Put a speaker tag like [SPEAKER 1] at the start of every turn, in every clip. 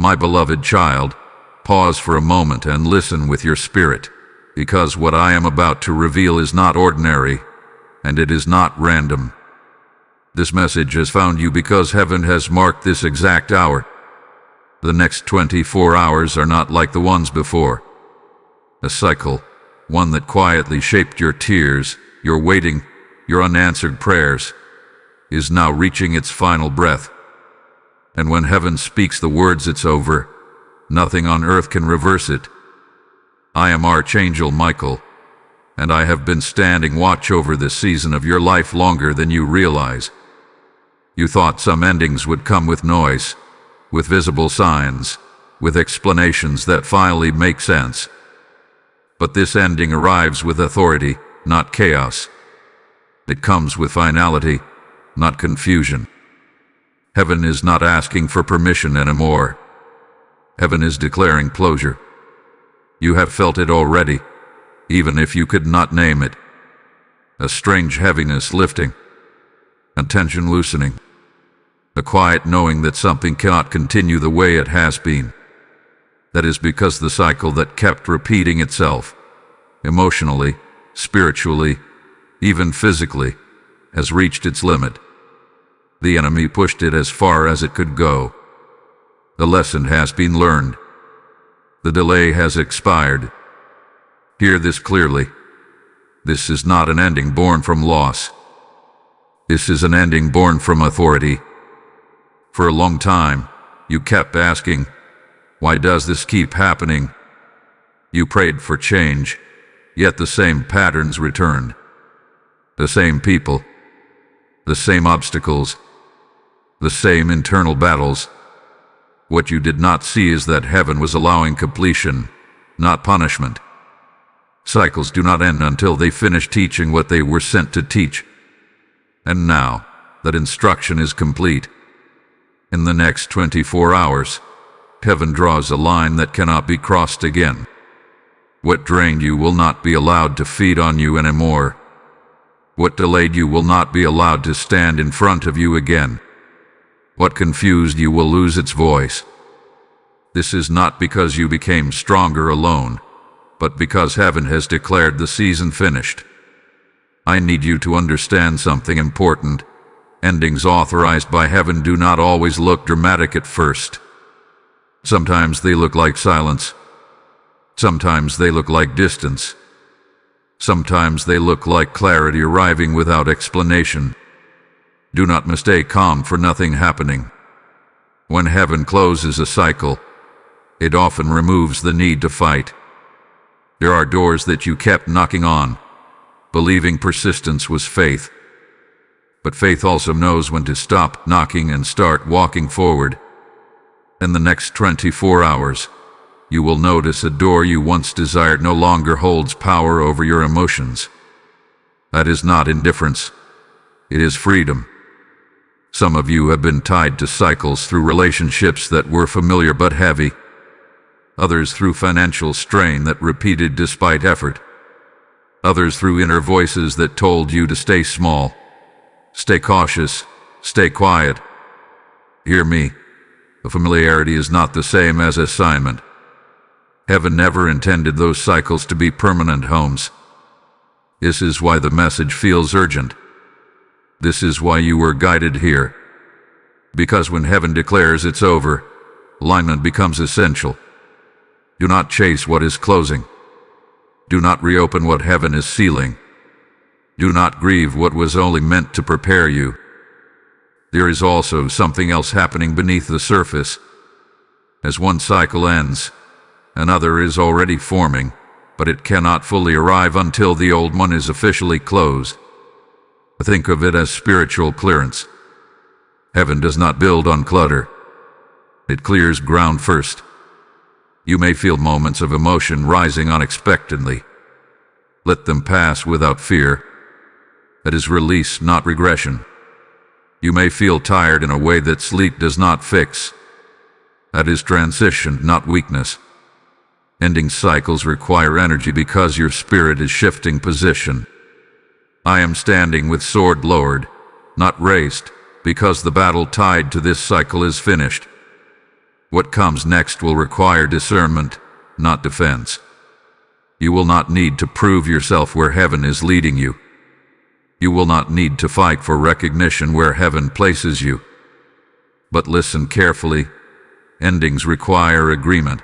[SPEAKER 1] My beloved child, pause for a moment and listen with your spirit, because what I am about to reveal is not ordinary, and it is not random. This message has found you because heaven has marked this exact hour. The next 24 hours are not like the ones before. A cycle, one that quietly shaped your tears, your waiting, your unanswered prayers, is now reaching its final breath. And when heaven speaks the words "it's over," nothing on earth can reverse it. I am Archangel Michael, and I have been standing watch over this season of your life longer than you realize. You thought some endings would come with noise, with visible signs, with explanations that finally make sense. But this ending arrives with authority, not chaos. It comes with finality, not confusion. Heaven is not asking for permission anymore. Heaven is declaring closure. You have felt it already, even if you could not name it. A strange heaviness lifting, a tension loosening, a quiet knowing that something cannot continue the way it has been. That is because the cycle that kept repeating itself, emotionally, spiritually, even physically, has reached its limit. The enemy pushed it as far as it could go. The lesson has been learned. The delay has expired. Hear this clearly. This is not an ending born from loss. This is an ending born from authority. For a long time, you kept asking, why does this keep happening? You prayed for change, yet the same patterns returned. The same people, the same obstacles, the same internal battles. What you did not see is that heaven was allowing completion, not punishment. Cycles do not end until they finish teaching what they were sent to teach. And now, that instruction is complete. In the next 24 hours, heaven draws a line that cannot be crossed again. What drained you will not be allowed to feed on you anymore. What delayed you will not be allowed to stand in front of you again. What confused you will lose its voice. This is not because you became stronger alone, but because heaven has declared the season finished. I need you to understand something important. Endings authorized by heaven do not always look dramatic at first. Sometimes they look like silence. Sometimes they look like distance. Sometimes they look like clarity arriving without explanation. Do not mistake calm for nothing happening. When heaven closes a cycle, it often removes the need to fight. There are doors that you kept knocking on, believing persistence was faith. But faith also knows when to stop knocking and start walking forward. In the next 24 hours, you will notice a door you once desired no longer holds power over your emotions. That is not indifference. It is freedom. Some of you have been tied to cycles through relationships that were familiar but heavy. Others through financial strain that repeated despite effort. Others through inner voices that told you to stay small. Stay cautious, stay quiet. Hear me. The familiarity is not the same as assignment. Heaven never intended those cycles to be permanent homes. This is why the message feels urgent. This is why you were guided here. Because when heaven declares it's over, alignment becomes essential. Do not chase what is closing. Do not reopen what heaven is sealing. Do not grieve what was only meant to prepare you. There is also something else happening beneath the surface. As one cycle ends, another is already forming, but it cannot fully arrive until the old one is officially closed. Think of it as spiritual clearance. Heaven does not build on clutter. It clears ground first. You may feel moments of emotion rising unexpectedly. Let them pass without fear. That is release, not regression. You may feel tired in a way that sleep does not fix. That is transition, not weakness. Ending cycles require energy because your spirit is shifting position. I am standing with sword lowered, not raised, because the battle tied to this cycle is finished. What comes next will require discernment, not defense. You will not need to prove yourself where heaven is leading you. You will not need to fight for recognition where heaven places you. But listen carefully. Endings require agreement.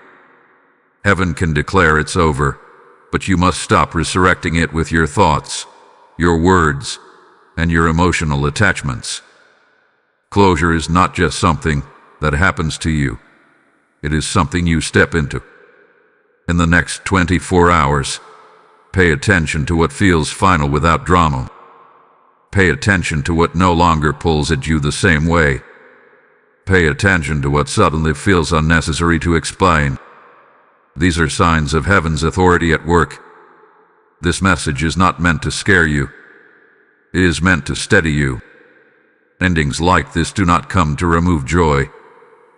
[SPEAKER 1] Heaven can declare it's over, but you must stop resurrecting it with your thoughts, your words, and your emotional attachments. Closure is not just something that happens to you. It is something you step into. In the next 24 hours, pay attention to what feels final without drama. Pay attention to what no longer pulls at you the same way. Pay attention to what suddenly feels unnecessary to explain. These are signs of heaven's authority at work. This message is not meant to scare you. It is meant to steady you. Endings like this do not come to remove joy.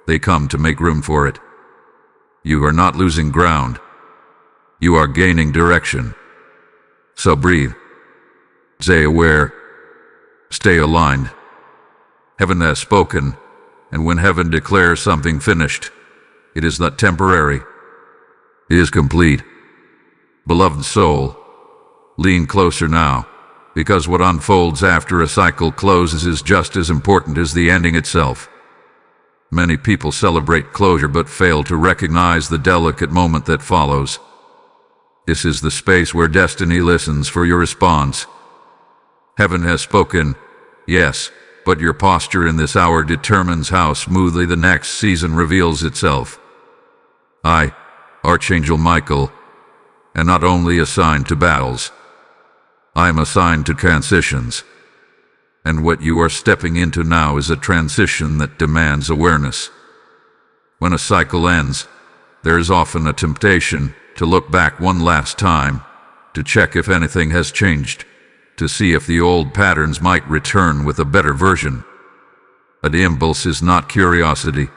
[SPEAKER 1] They come to make room for it. You are not losing ground. You are gaining direction. So breathe. Stay aware. Stay aligned. Heaven has spoken, and when heaven declares something finished, it is not temporary. It is complete. Beloved soul, lean closer now, because what unfolds after a cycle closes is just as important as the ending itself. Many people celebrate closure but fail to recognize the delicate moment that follows. This is the space where destiny listens for your response. Heaven has spoken, yes, but your posture in this hour determines how smoothly the next season reveals itself. I, Archangel Michael, am not only assigned to battles. I am assigned to transitions. And what you are stepping into now is a transition that demands awareness. When a cycle ends, there is often a temptation to look back one last time, to check if anything has changed, to see if the old patterns might return with a better version. But the impulse is not curiosity.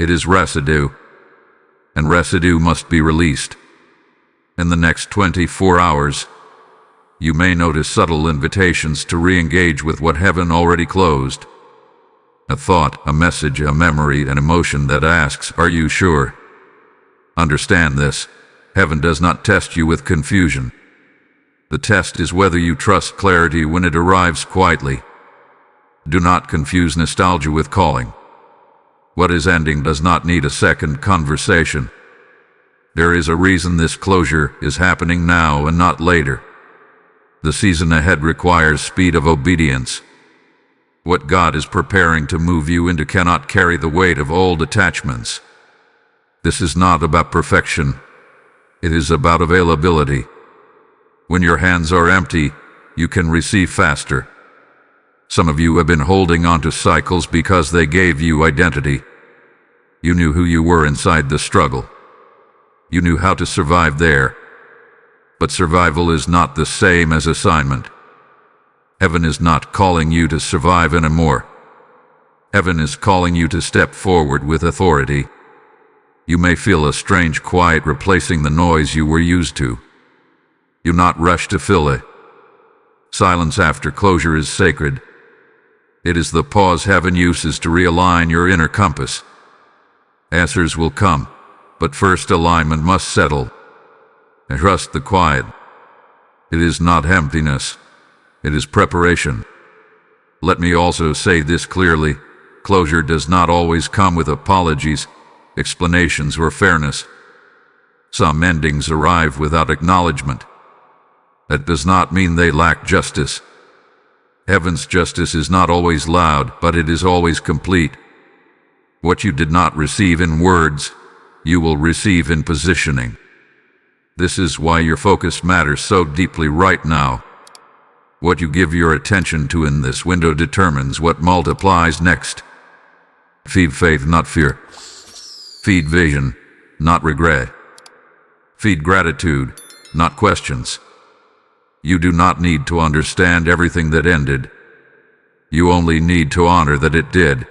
[SPEAKER 1] It is residue. And residue must be released. In the next 24 hours, you may notice subtle invitations to re-engage with what heaven already closed. A thought, a message, a memory, an emotion that asks, "Are you sure?" Understand this. Heaven does not test you with confusion. The test is whether you trust clarity when it arrives quietly. Do not confuse nostalgia with calling. What is ending does not need a second conversation. There is a reason this closure is happening now and not later. The season ahead requires speed of obedience. What God is preparing to move you into cannot carry the weight of old attachments. This is not about perfection. It is about availability. When your hands are empty, you can receive faster. Some of you have been holding on to cycles because they gave you identity. You knew who you were inside the struggle. You knew how to survive there. But survival is not the same as assignment. Heaven is not calling you to survive anymore. Heaven is calling you to step forward with authority. You may feel a strange quiet replacing the noise you were used to. Do not rush to fill it. Silence after closure is sacred. It is the pause heaven uses to realign your inner compass. Answers will come, but first alignment must settle. And trust the quiet. It is not emptiness. It is preparation. Let me also say this clearly. Closure does not always come with apologies, explanations, or fairness. Some endings arrive without acknowledgement. That does not mean they lack justice. Heaven's justice is not always loud, but it is always complete. What you did not receive in words, you will receive in positioning. This is why your focus matters so deeply right now. What you give your attention to in this window determines what multiplies next. Feed faith, not fear. Feed vision, not regret. Feed gratitude, not questions. You do not need to understand everything that ended. You only need to honor that it did.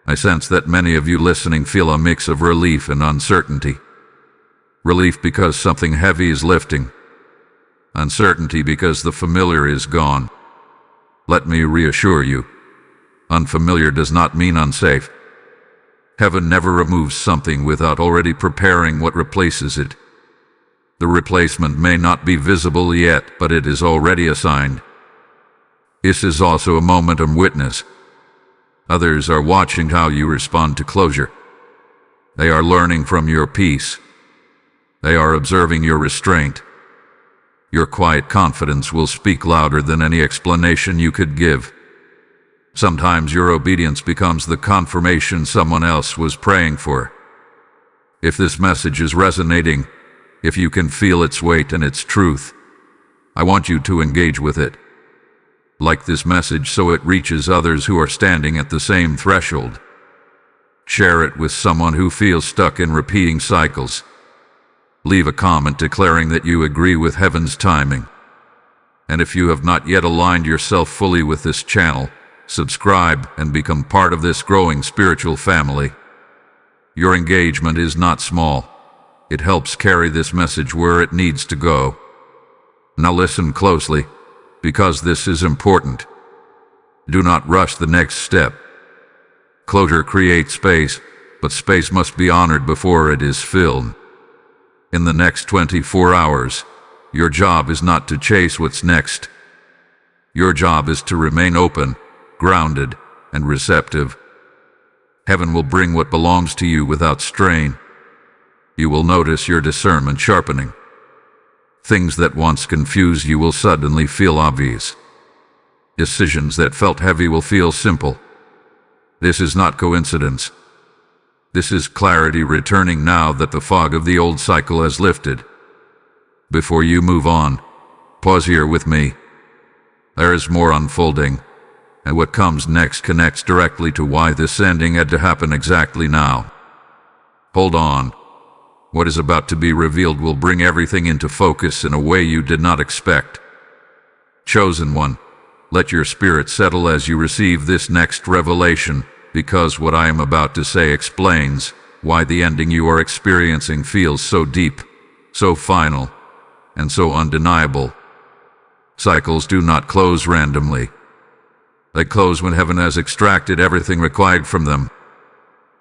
[SPEAKER 1] I sense that many of you listening feel a mix of relief and uncertainty. Relief because something heavy is lifting. Uncertainty because the familiar is gone. Let me reassure you, unfamiliar does not mean unsafe. Heaven never removes something without already preparing what replaces it. The replacement may not be visible yet, but it is already assigned. This is also a moment of witness. Others are watching how you respond to closure. They are learning from your peace. They are observing your restraint. Your quiet confidence will speak louder than any explanation you could give. Sometimes your obedience becomes the confirmation someone else was praying for. If this message is resonating, if you can feel its weight and its truth, I want you to engage with it. Like this message so it reaches others who are standing at the same threshold. Share it with someone who feels stuck in repeating cycles. Leave a comment declaring that you agree with heaven's timing. And if you have not yet aligned yourself fully with this channel, subscribe and become part of this growing spiritual family. Your engagement is not small. It helps carry this message where it needs to go. Now listen closely, because this is important. Do not rush the next step. Closure creates space, but space must be honored before it is filled. In the next 24 hours, your job is not to chase what's next. Your job is to remain open, grounded, and receptive. Heaven will bring what belongs to you without strain. You will notice your discernment sharpening. Things that once confused you will suddenly feel obvious. Decisions that felt heavy will feel simple. This is not coincidence. This is clarity returning now that the fog of the old cycle has lifted. Before you move on, pause here with me. There is more unfolding, and what comes next connects directly to why this ending had to happen exactly now. Hold on. What is about to be revealed will bring everything into focus in a way you did not expect. Chosen one, let your spirit settle as you receive this next revelation, because what I am about to say explains why the ending you are experiencing feels so deep, so final, and so undeniable. Cycles do not close randomly. They close when heaven has extracted everything required from them.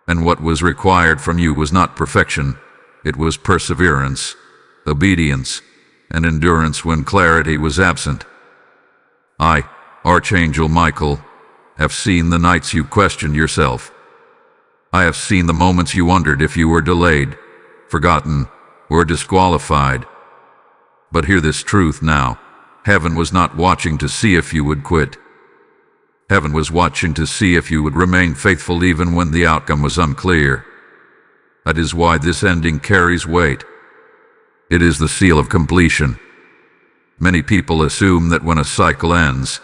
[SPEAKER 1] And what was required from you was not perfection. It was perseverance, obedience, and endurance when clarity was absent. I, Archangel Michael, have seen the nights you questioned yourself. I have seen the moments you wondered if you were delayed, forgotten, or disqualified. But hear this truth now. Heaven was not watching to see if you would quit. Heaven was watching to see if you would remain faithful even when the outcome was unclear. That is why this ending carries weight. It is the seal of completion. Many people assume that when a cycle ends,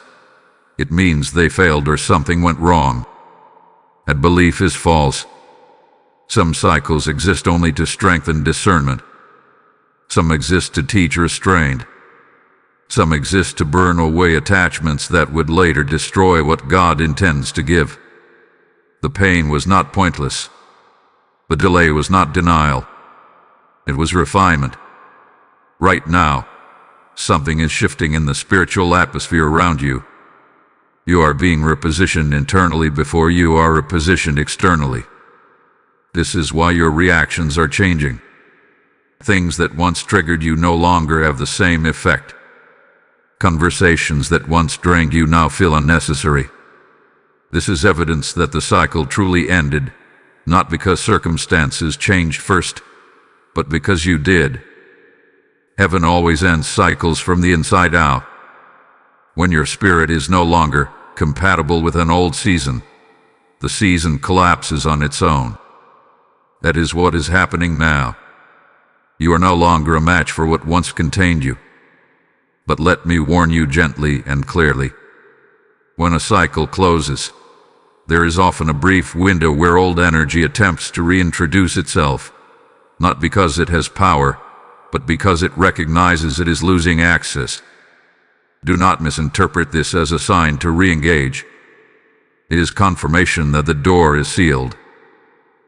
[SPEAKER 1] it means they failed or something went wrong. That belief is false. Some cycles exist only to strengthen discernment. Some exist to teach restraint. Some exist to burn away attachments that would later destroy what God intends to give. The pain was not pointless. The delay was not denial. It was refinement. Right now, something is shifting in the spiritual atmosphere around you. You are being repositioned internally before you are repositioned externally. This is why your reactions are changing. Things that once triggered you no longer have the same effect. Conversations that once drained you now feel unnecessary. This is evidence that the cycle truly ended, not because circumstances changed first, but because you did. Heaven always ends cycles from the inside out. When your spirit is no longer compatible with an old season, the season collapses on its own. That is what is happening now. You are no longer a match for what once contained you. But let me warn you gently and clearly. When a cycle closes, there is often a brief window where old energy attempts to reintroduce itself, not because it has power, but because it recognizes it is losing access. Do not misinterpret this as a sign to re-engage. It is confirmation that the door is sealed.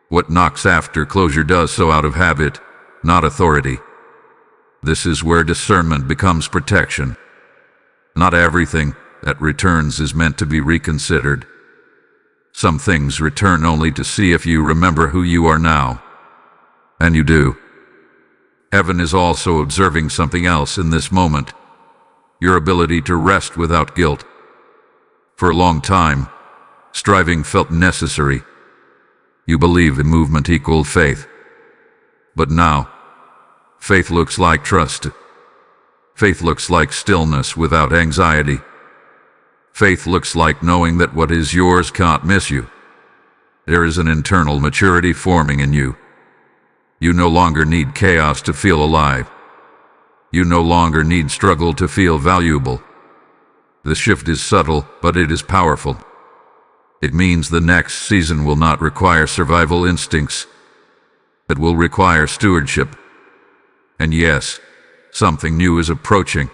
[SPEAKER 1] What knocks after closure does so out of habit, not authority. This is where discernment becomes protection. Not everything that returns is meant to be reconsidered. Some things return only to see if you remember who you are now. And you do. Heaven is also observing something else in this moment: your ability to rest without guilt. For a long time, striving felt necessary. You believe in movement equal faith. But now, faith looks like trust. Faith looks like stillness without anxiety. Faith looks like knowing that what is yours can't miss you. There is an internal maturity forming in you. You no longer need chaos to feel alive. You no longer need struggle to feel valuable. The shift is subtle, but it is powerful. It means the next season will not require survival instincts. It will require stewardship. And yes, something new is approaching,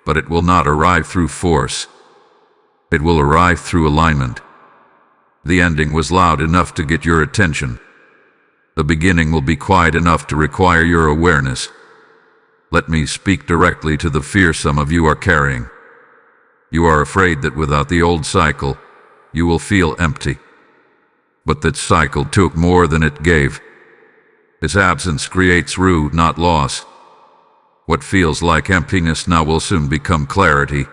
[SPEAKER 1] but it will not arrive through force. It will arrive through alignment. The ending was loud enough to get your attention. The beginning will be quiet enough to require your awareness. Let me speak directly to the fear some of you are carrying. You are afraid that without the old cycle, you will feel empty. But that cycle took more than it gave. Its absence creates root, not loss. What feels like emptiness now will soon become clarity,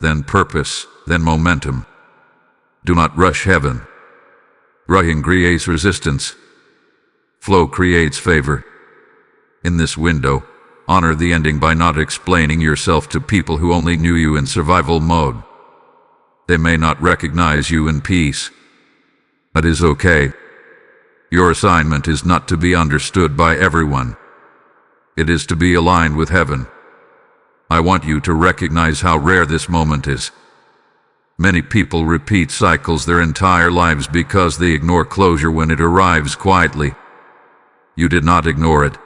[SPEAKER 1] then purpose, then momentum. Do not rush heaven. Rushing creates resistance. Flow creates favor. In this window, honor the ending by not explaining yourself to people who only knew you in survival mode. They may not recognize you in peace. That is okay. Your assignment is not to be understood by everyone. It is to be aligned with heaven. I want you to recognize how rare this moment is. Many people repeat cycles their entire lives because they ignore closure when it arrives quietly. You did not ignore it.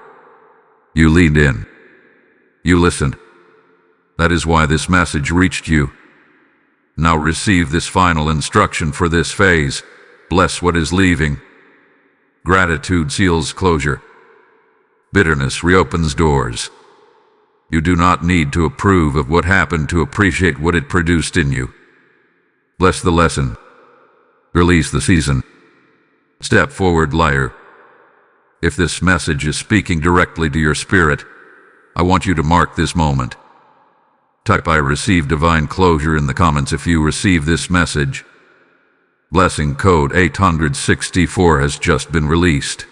[SPEAKER 1] You leaned in. You listened. That is why this message reached you. Now receive this final instruction for this phase. Bless what is leaving. Gratitude seals closure. Bitterness reopens doors. You do not need to approve of what happened to appreciate what it produced in you. Bless the lesson. Release the season. Step forward, liar. If this message is speaking directly to your spirit, I want you to mark this moment. Type "I receive divine closure" in the comments if you receive this message. Blessing code 864 has just been released.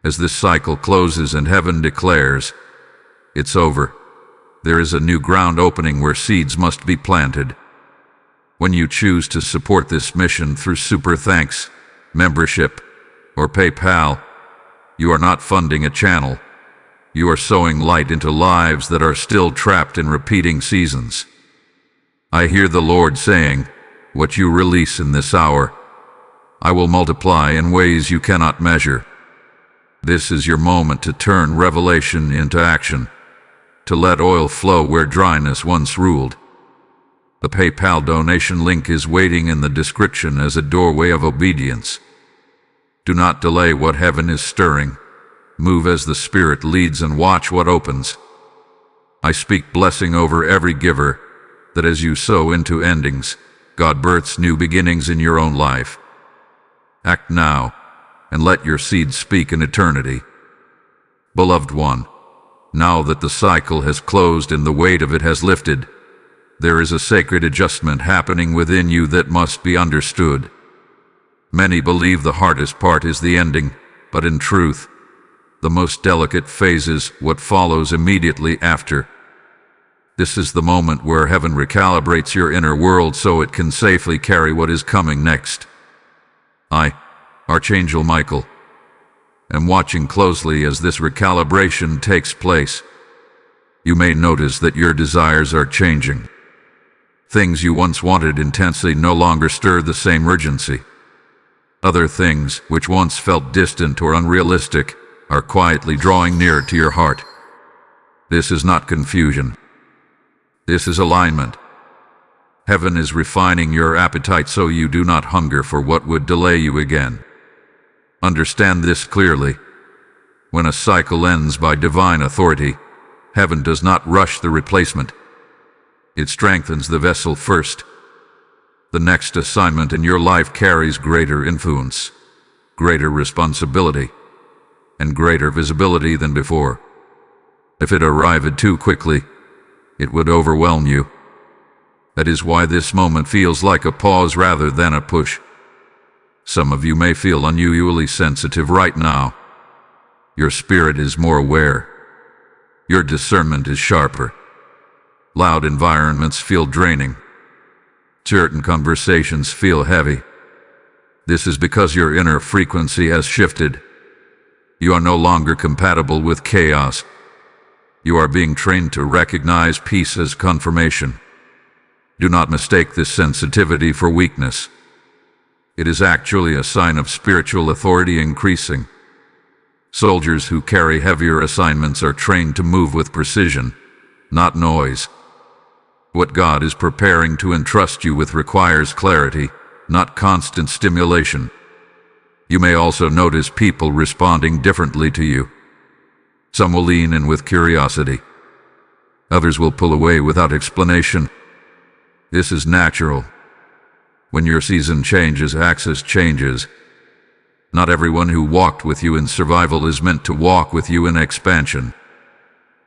[SPEAKER 1] As this cycle closes and heaven declares, it's over, there is a new ground opening where seeds must be planted. When you choose to support this mission through Super Thanks, membership, or PayPal, you are not funding a channel. You are sowing light into lives that are still trapped in repeating seasons. I hear the Lord saying, what you release in this hour, I will multiply in ways you cannot measure. This is your moment to turn revelation into action, to let oil flow where dryness once ruled. The PayPal donation link is waiting in the description as a doorway of obedience. Do not delay what heaven is stirring. Move as the Spirit leads and watch what opens. I speak blessing over every giver, that as you sow into endings, God births new beginnings in your own life. Act now, and let your seed speak in eternity. Beloved one, now that the cycle has closed and the weight of it has lifted, there is a sacred adjustment happening within you that must be understood. Many believe the hardest part is the ending, but in truth, the most delicate phase is what follows immediately after. This is the moment where heaven recalibrates your inner world so it can safely carry what is coming next. I, Archangel Michael, am watching closely as this recalibration takes place. You may notice that your desires are changing. Things you once wanted intensely no longer stir the same urgency. Other things, which once felt distant or unrealistic, are quietly drawing near to your heart. This is not confusion. This is alignment. Heaven is refining your appetite so you do not hunger for what would delay you again. Understand this clearly. When a cycle ends by divine authority, heaven does not rush the replacement. It strengthens the vessel first. The next assignment in your life carries greater influence, greater responsibility, and greater visibility than before. If it arrived too quickly, it would overwhelm you. That is why this moment feels like a pause rather than a push. Some of you may feel unusually sensitive right now. Your spirit is more aware. Your discernment is sharper. Loud environments feel draining. Certain conversations feel heavy. This is because your inner frequency has shifted. You are no longer compatible with chaos. You are being trained to recognize peace as confirmation. Do not mistake this sensitivity for weakness. It is actually a sign of spiritual authority increasing. Soldiers who carry heavier assignments are trained to move with precision, not noise. What God is preparing to entrust you with requires clarity, not constant stimulation. You may also notice people responding differently to you. Some will lean in with curiosity. Others will pull away without explanation. This is natural. When your season changes, access changes. Not everyone who walked with you in survival is meant to walk with you in expansion.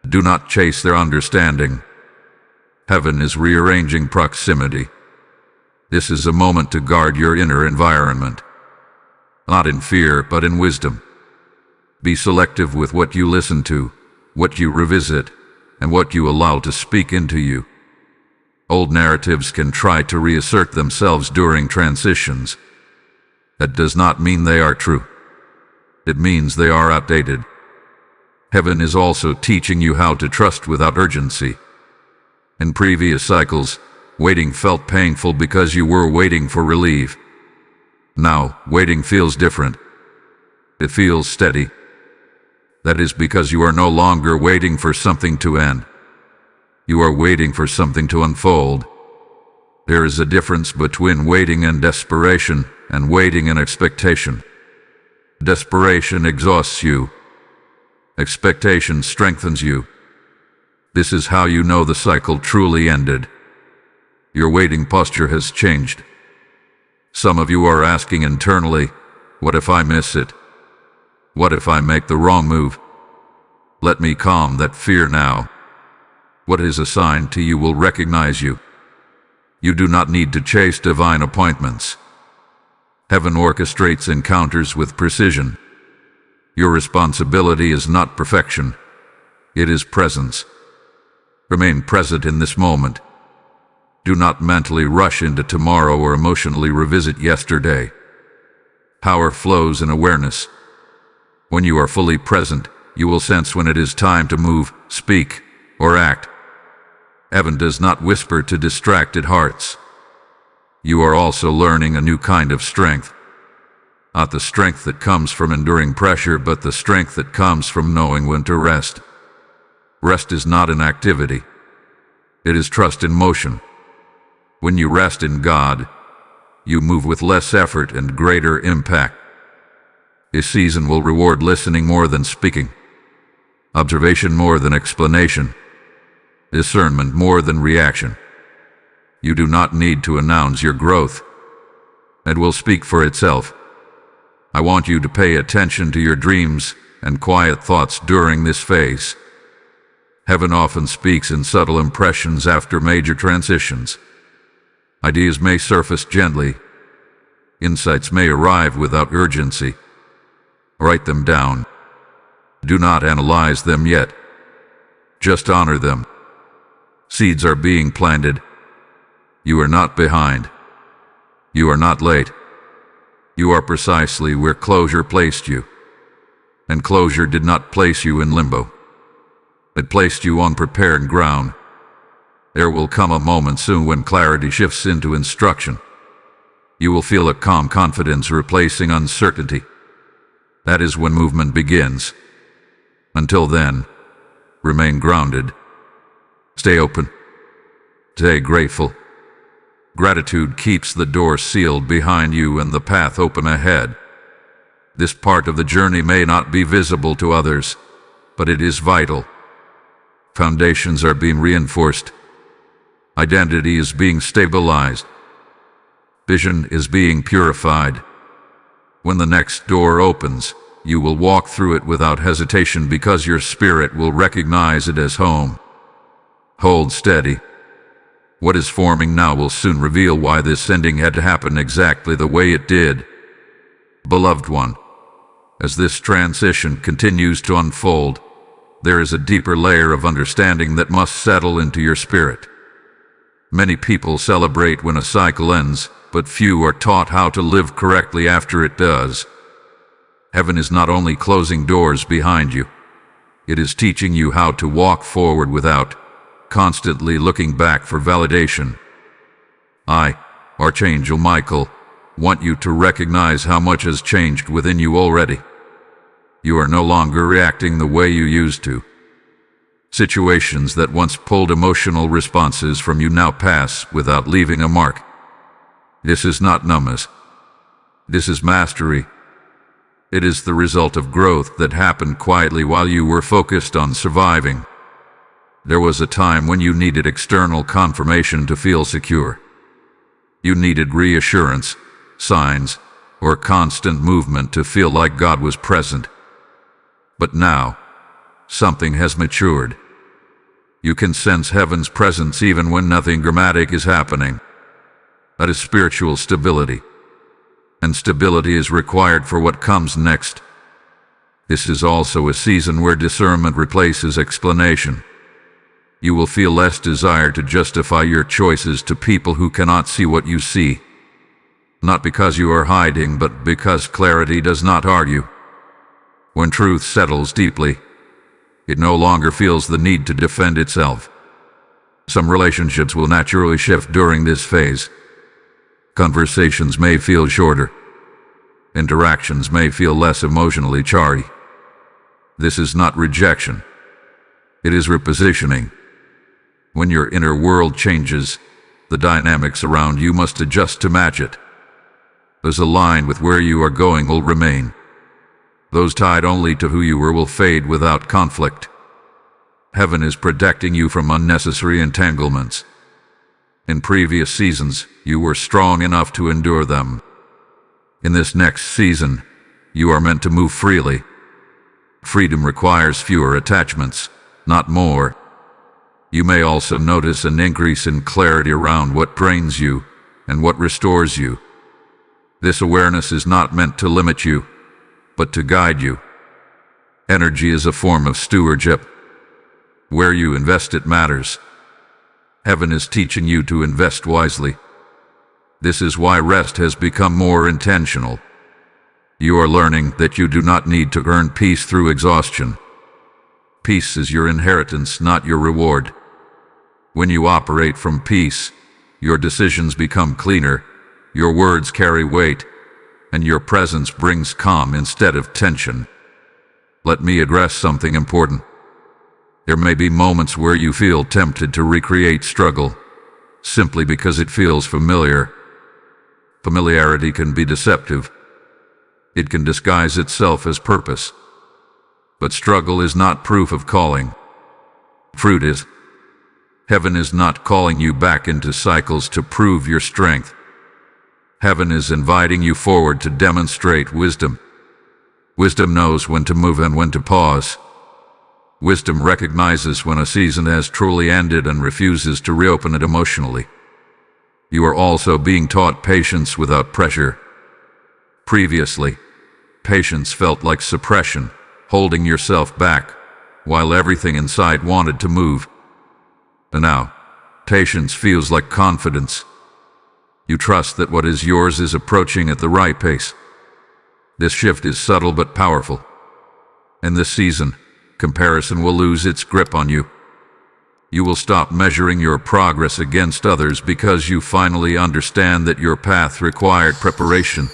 [SPEAKER 1] Do not chase their understanding. Heaven is rearranging proximity. This is a moment to guard your inner environment. Not in fear, but in wisdom. Be selective with what you listen to, what you revisit, and what you allow to speak into you. Old narratives can try to reassert themselves during transitions. That does not mean they are true. It means they are outdated. Heaven is also teaching you how to trust without urgency. In previous cycles, waiting felt painful because you were waiting for relief. Now, waiting feels different. It feels steady. That is because you are no longer waiting for something to end. You are waiting for something to unfold. There is a difference between waiting and desperation, and waiting and expectation. Desperation exhausts you. Expectation strengthens you. This is how you know the cycle truly ended. Your waiting posture has changed. Some of you are asking internally, what if I miss it? What if I make the wrong move? Let me calm that fear now. What is assigned to you will recognize you. You do not need to chase divine appointments. Heaven orchestrates encounters with precision. Your responsibility is not perfection. It is presence. Remain present in this moment. Do not mentally rush into tomorrow or emotionally revisit yesterday. Power flows in awareness. When you are fully present, you will sense when it is time to move, speak, or act. Heaven does not whisper to distracted hearts. You are also learning a new kind of strength. Not the strength that comes from enduring pressure, but the strength that comes from knowing when to rest. Rest is not an activity. It is trust in motion. When you rest in God, you move with less effort and greater impact. This season will reward listening more than speaking, observation more than explanation, discernment more than reaction. You do not need to announce your growth. It will speak for itself. I want you to pay attention to your dreams and quiet thoughts during this phase. Heaven often speaks in subtle impressions after major transitions. Ideas may surface gently. Insights may arrive without urgency. Write them down. Do not analyze them yet. Just honor them. Seeds are being planted. You are not behind. You are not late. You are precisely where closure placed you. And closure did not place you in limbo. It placed you on prepared ground. There will come a moment soon when clarity shifts into instruction. You will feel a calm confidence replacing uncertainty. That is when movement begins. Until then, remain grounded. Stay open. Stay grateful. Gratitude keeps the door sealed behind you and the path open ahead. This part of the journey may not be visible to others, but it is vital. Foundations are being reinforced. Identity is being stabilized. Vision is being purified. When the next door opens, you will walk through it without hesitation because your spirit will recognize it as home. Hold steady. What is forming now will soon reveal why this ending had to happen exactly the way it did. Beloved one, as this transition continues to unfold, there is a deeper layer of understanding that must settle into your spirit. Many people celebrate when a cycle ends, but few are taught how to live correctly after it does. Heaven is not only closing doors behind you, it is teaching you how to walk forward without constantly looking back for validation. I, Archangel Michael, want you to recognize how much has changed within you already. You are no longer reacting the way you used to. Situations that once pulled emotional responses from you now pass without leaving a mark. This is not numbness. This is mastery. It is the result of growth that happened quietly while you were focused on surviving. There was a time when you needed external confirmation to feel secure. You needed reassurance, signs, or constant movement to feel like God was present. But now, something has matured. You can sense heaven's presence even when nothing dramatic is happening. That is spiritual stability. And stability is required for what comes next. This is also a season where discernment replaces explanation. You will feel less desire to justify your choices to people who cannot see what you see. Not because you are hiding, but because clarity does not argue. When truth settles deeply, it no longer feels the need to defend itself. Some relationships will naturally shift during this phase. Conversations may feel shorter. Interactions may feel less emotionally charged. This is not rejection. It is repositioning. When your inner world changes, the dynamics around you must adjust to match it. Those aligned with where you are going will remain. Those tied only to who you were will fade without conflict. Heaven is protecting you from unnecessary entanglements. In previous seasons, you were strong enough to endure them. In this next season, you are meant to move freely. Freedom requires fewer attachments, not more. You may also notice an increase in clarity around what drains you and what restores you. This awareness is not meant to limit you, but to guide you. Energy is a form of stewardship. Where you invest it matters. Heaven is teaching you to invest wisely. This is why rest has become more intentional. You are learning that you do not need to earn peace through exhaustion. Peace is your inheritance, not your reward. When you operate from peace, your decisions become cleaner, your words carry weight, and your presence brings calm instead of tension. Let me address something important. There may be moments where you feel tempted to recreate struggle, simply because it feels familiar. Familiarity can be deceptive. It can disguise itself as purpose. But struggle is not proof of calling. Fruit is. Heaven is not calling you back into cycles to prove your strength. Heaven is inviting you forward to demonstrate wisdom. Wisdom knows when to move and when to pause. Wisdom recognizes when a season has truly ended and refuses to reopen it emotionally. You are also being taught patience without pressure. Previously, patience felt like suppression, holding yourself back, while everything inside wanted to move. And now, patience feels like confidence. You trust that what is yours is approaching at the right pace. This shift is subtle but powerful. In this season, comparison will lose its grip on you. You will stop measuring your progress against others because you finally understand that your path required preparation.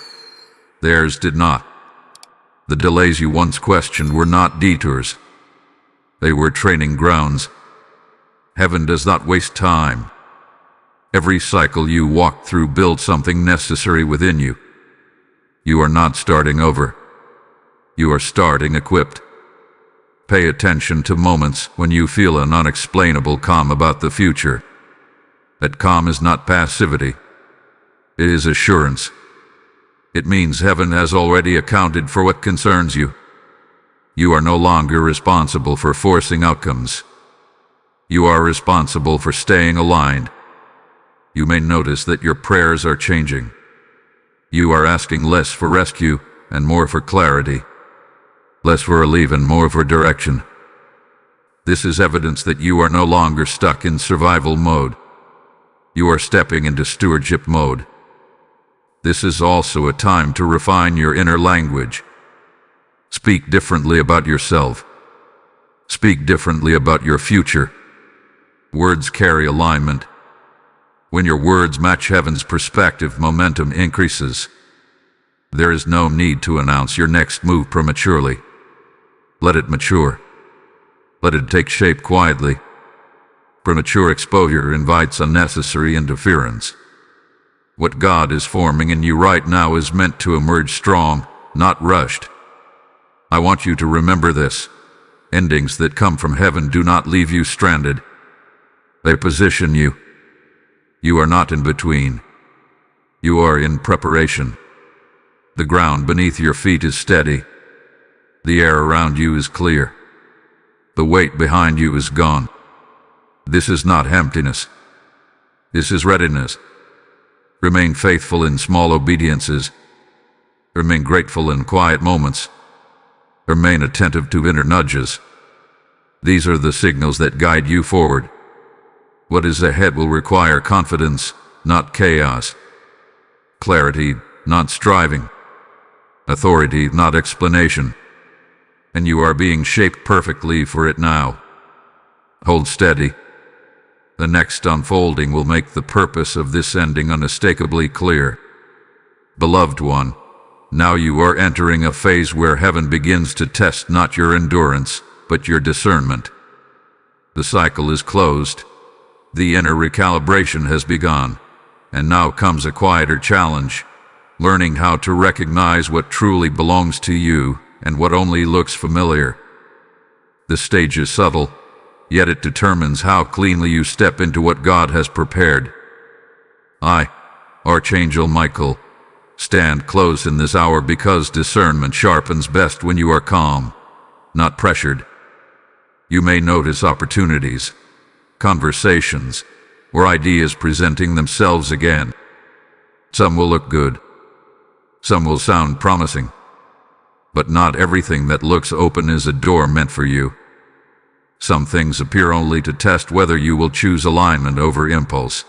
[SPEAKER 1] Theirs did not. The delays you once questioned were not detours. They were training grounds. Heaven does not waste time. Every cycle you walk through builds something necessary within you. You are not starting over. You are starting equipped. Pay attention to moments when you feel an unexplainable calm about the future. That calm is not passivity. It is assurance. It means heaven has already accounted for what concerns you. You are no longer responsible for forcing outcomes. You are responsible for staying aligned. You may notice that your prayers are changing. You are asking less for rescue and more for clarity, less for relief and more for direction. This is evidence that you are no longer stuck in survival mode. You are stepping into stewardship mode. This is also a time to refine your inner language. Speak differently about yourself. Speak differently about your future. Words carry alignment. When your words match heaven's perspective, momentum increases. There is no need to announce your next move prematurely. Let it mature. Let it take shape quietly. Premature exposure invites unnecessary interference. What God is forming in you right now is meant to emerge strong, not rushed. I want you to remember this. Endings that come from heaven do not leave you stranded. They position you. You are not in between. You are in preparation. The ground beneath your feet is steady. The air around you is clear. The weight behind you is gone. This is not emptiness. This is readiness. Remain faithful in small obediences. Remain grateful in quiet moments. Remain attentive to inner nudges. These are the signals that guide you forward. What is ahead will require confidence, not chaos. Clarity, not striving. Authority, not explanation. And you are being shaped perfectly for it now. Hold steady. The next unfolding will make the purpose of this ending unmistakably clear. Beloved one, now you are entering a phase where heaven begins to test not your endurance, but your discernment. The cycle is closed. The inner recalibration has begun, and now comes a quieter challenge, learning how to recognize what truly belongs to you and what only looks familiar. The stage is subtle, yet it determines how cleanly you step into what God has prepared. I, Archangel Michael, stand close in this hour because discernment sharpens best when you are calm, not pressured. You may notice opportunities, conversations, or ideas presenting themselves again. Some will look good. Some will sound promising. But not everything that looks open is a door meant for you. Some things appear only to test whether you will choose alignment over impulse.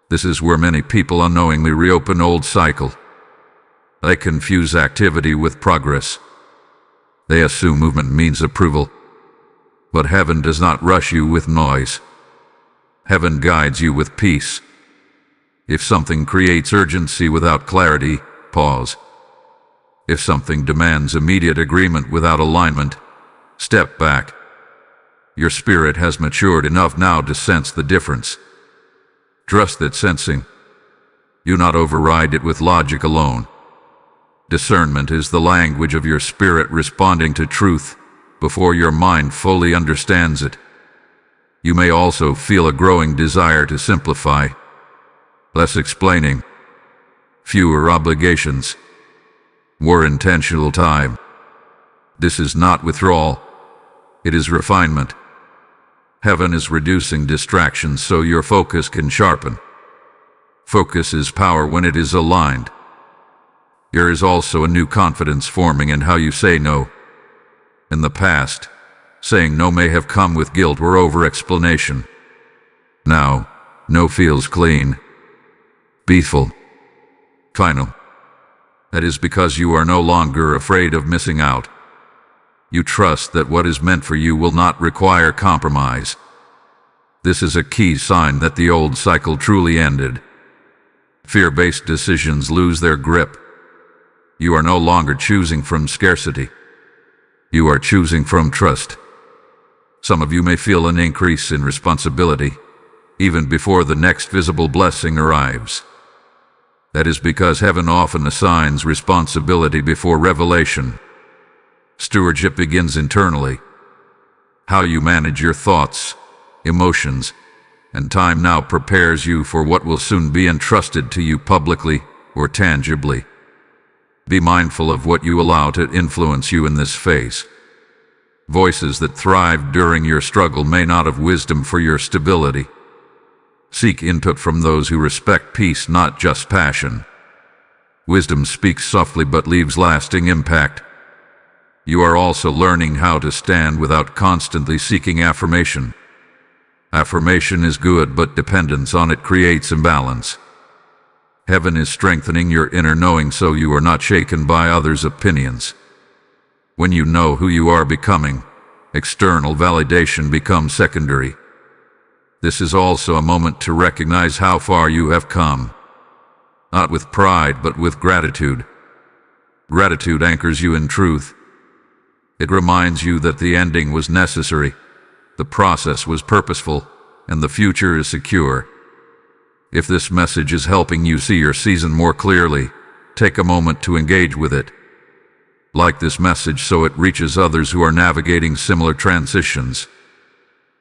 [SPEAKER 1] This is where many people unknowingly reopen old cycle. They confuse activity with progress. They assume movement means approval. But heaven does not rush you with noise. Heaven guides you with peace. If something creates urgency without clarity, pause. If something demands immediate agreement without alignment, step back. Your spirit has matured enough now to sense the difference. Trust that sensing. Do not override it with logic alone. Discernment is the language of your spirit responding to truth before your mind fully understands it. You may also feel a growing desire to simplify. Less explaining. Fewer obligations. More intentional time. This is not withdrawal. It is refinement. Heaven is reducing distractions so your focus can sharpen. Focus is power when it is aligned. There is also a new confidence forming in how you say no. In the past, saying no may have come with guilt or over-explanation. Now, no feels clean, peaceful, final. That is because you are no longer afraid of missing out. You trust that what is meant for you will not require compromise. This is a key sign that the old cycle truly ended. Fear-based decisions lose their grip. You are no longer choosing from scarcity. You are choosing from trust. Some of you may feel an increase in responsibility, even before the next visible blessing arrives. That is because heaven often assigns responsibility before revelation. Stewardship begins internally. How you manage your thoughts, emotions, and time now prepares you for what will soon be entrusted to you publicly or tangibly. Be mindful of what you allow to influence you in this phase. Voices that thrived during your struggle may not have wisdom for your stability. Seek input from those who respect peace, not just passion. Wisdom speaks softly but leaves lasting impact. You are also learning how to stand without constantly seeking affirmation. Affirmation is good, but dependence on it creates imbalance. Heaven is strengthening your inner knowing so you are not shaken by others' opinions. When you know who you are becoming, external validation becomes secondary. This is also a moment to recognize how far you have come. Not with pride, but with gratitude. Gratitude anchors you in truth. It reminds you that the ending was necessary, the process was purposeful, and the future is secure. If this message is helping you see your season more clearly, take a moment to engage with it. Like this message so it reaches others who are navigating similar transitions.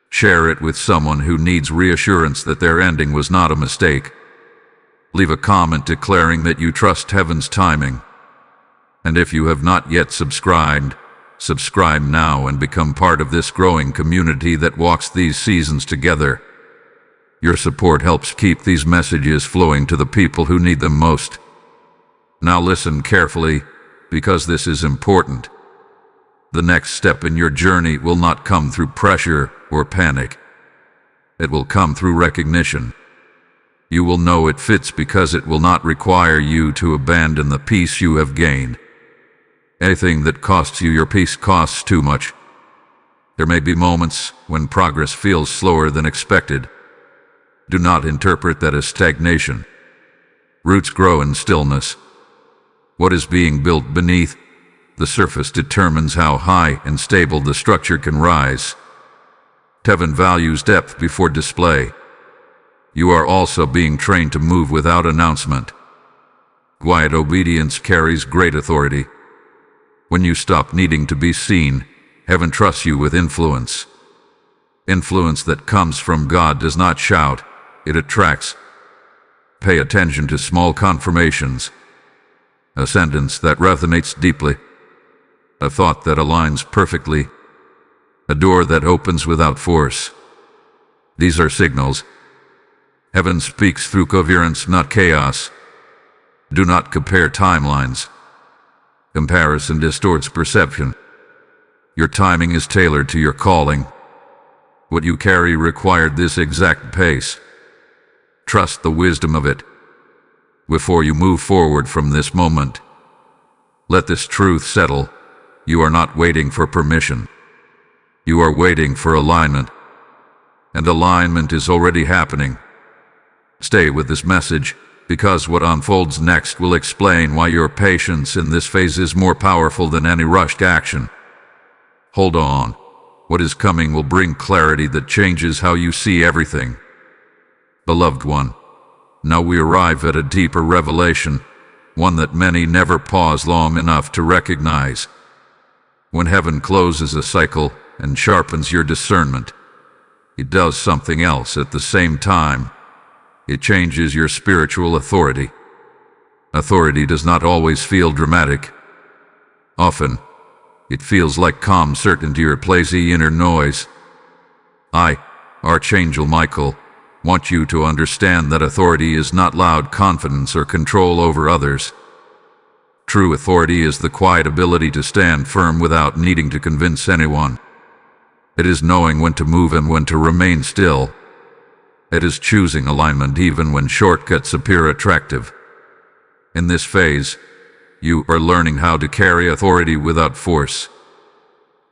[SPEAKER 1] Share it with someone who needs reassurance that their ending was not a mistake. Leave a comment declaring that you trust heaven's timing. And if you have not yet subscribed now and become part of this growing community that walks these seasons together. Your support helps keep these messages flowing to the people who need them most. Now listen carefully, because this is important. The next step in your journey will not come through pressure or panic. It will come through recognition. You will know it fits because it will not require you to abandon the peace you have gained. Anything that costs you your peace costs too much. There may be moments when progress feels slower than expected. Do not interpret that as stagnation. Roots grow in stillness. What is being built beneath the surface determines how high and stable the structure can rise. Heaven values depth before display. You are also being trained to move without announcement. Quiet obedience carries great authority. When you stop needing to be seen, heaven trusts you with influence. Influence that comes from God does not shout, it attracts. Pay attention to small confirmations. A sentence that resonates deeply. A thought that aligns perfectly. A door that opens without force. These are signals. Heaven speaks through coherence, not chaos. Do not compare timelines. Comparison distorts perception. Your timing is tailored to your calling. What you carry required this exact pace. Trust the wisdom of it. Before you move forward from this moment, let this truth settle. You are not waiting for permission. You are waiting for alignment. And alignment is already happening. Stay with this message, because what unfolds next will explain why your patience in this phase is more powerful than any rushed action. Hold on. What is coming will bring clarity that changes how you see everything. Beloved one, now we arrive at a deeper revelation, one that many never pause long enough to recognize. When heaven closes a cycle and sharpens your discernment, it does something else at the same time. It changes your spiritual authority. Authority does not always feel dramatic. Often, it feels like calm certainty replaces the inner noise. I, Archangel Michael, want you to understand that authority is not loud confidence or control over others. True authority is the quiet ability to stand firm without needing to convince anyone. It is knowing when to move and when to remain still. It is choosing alignment even when shortcuts appear attractive. In this phase, you are learning how to carry authority without force.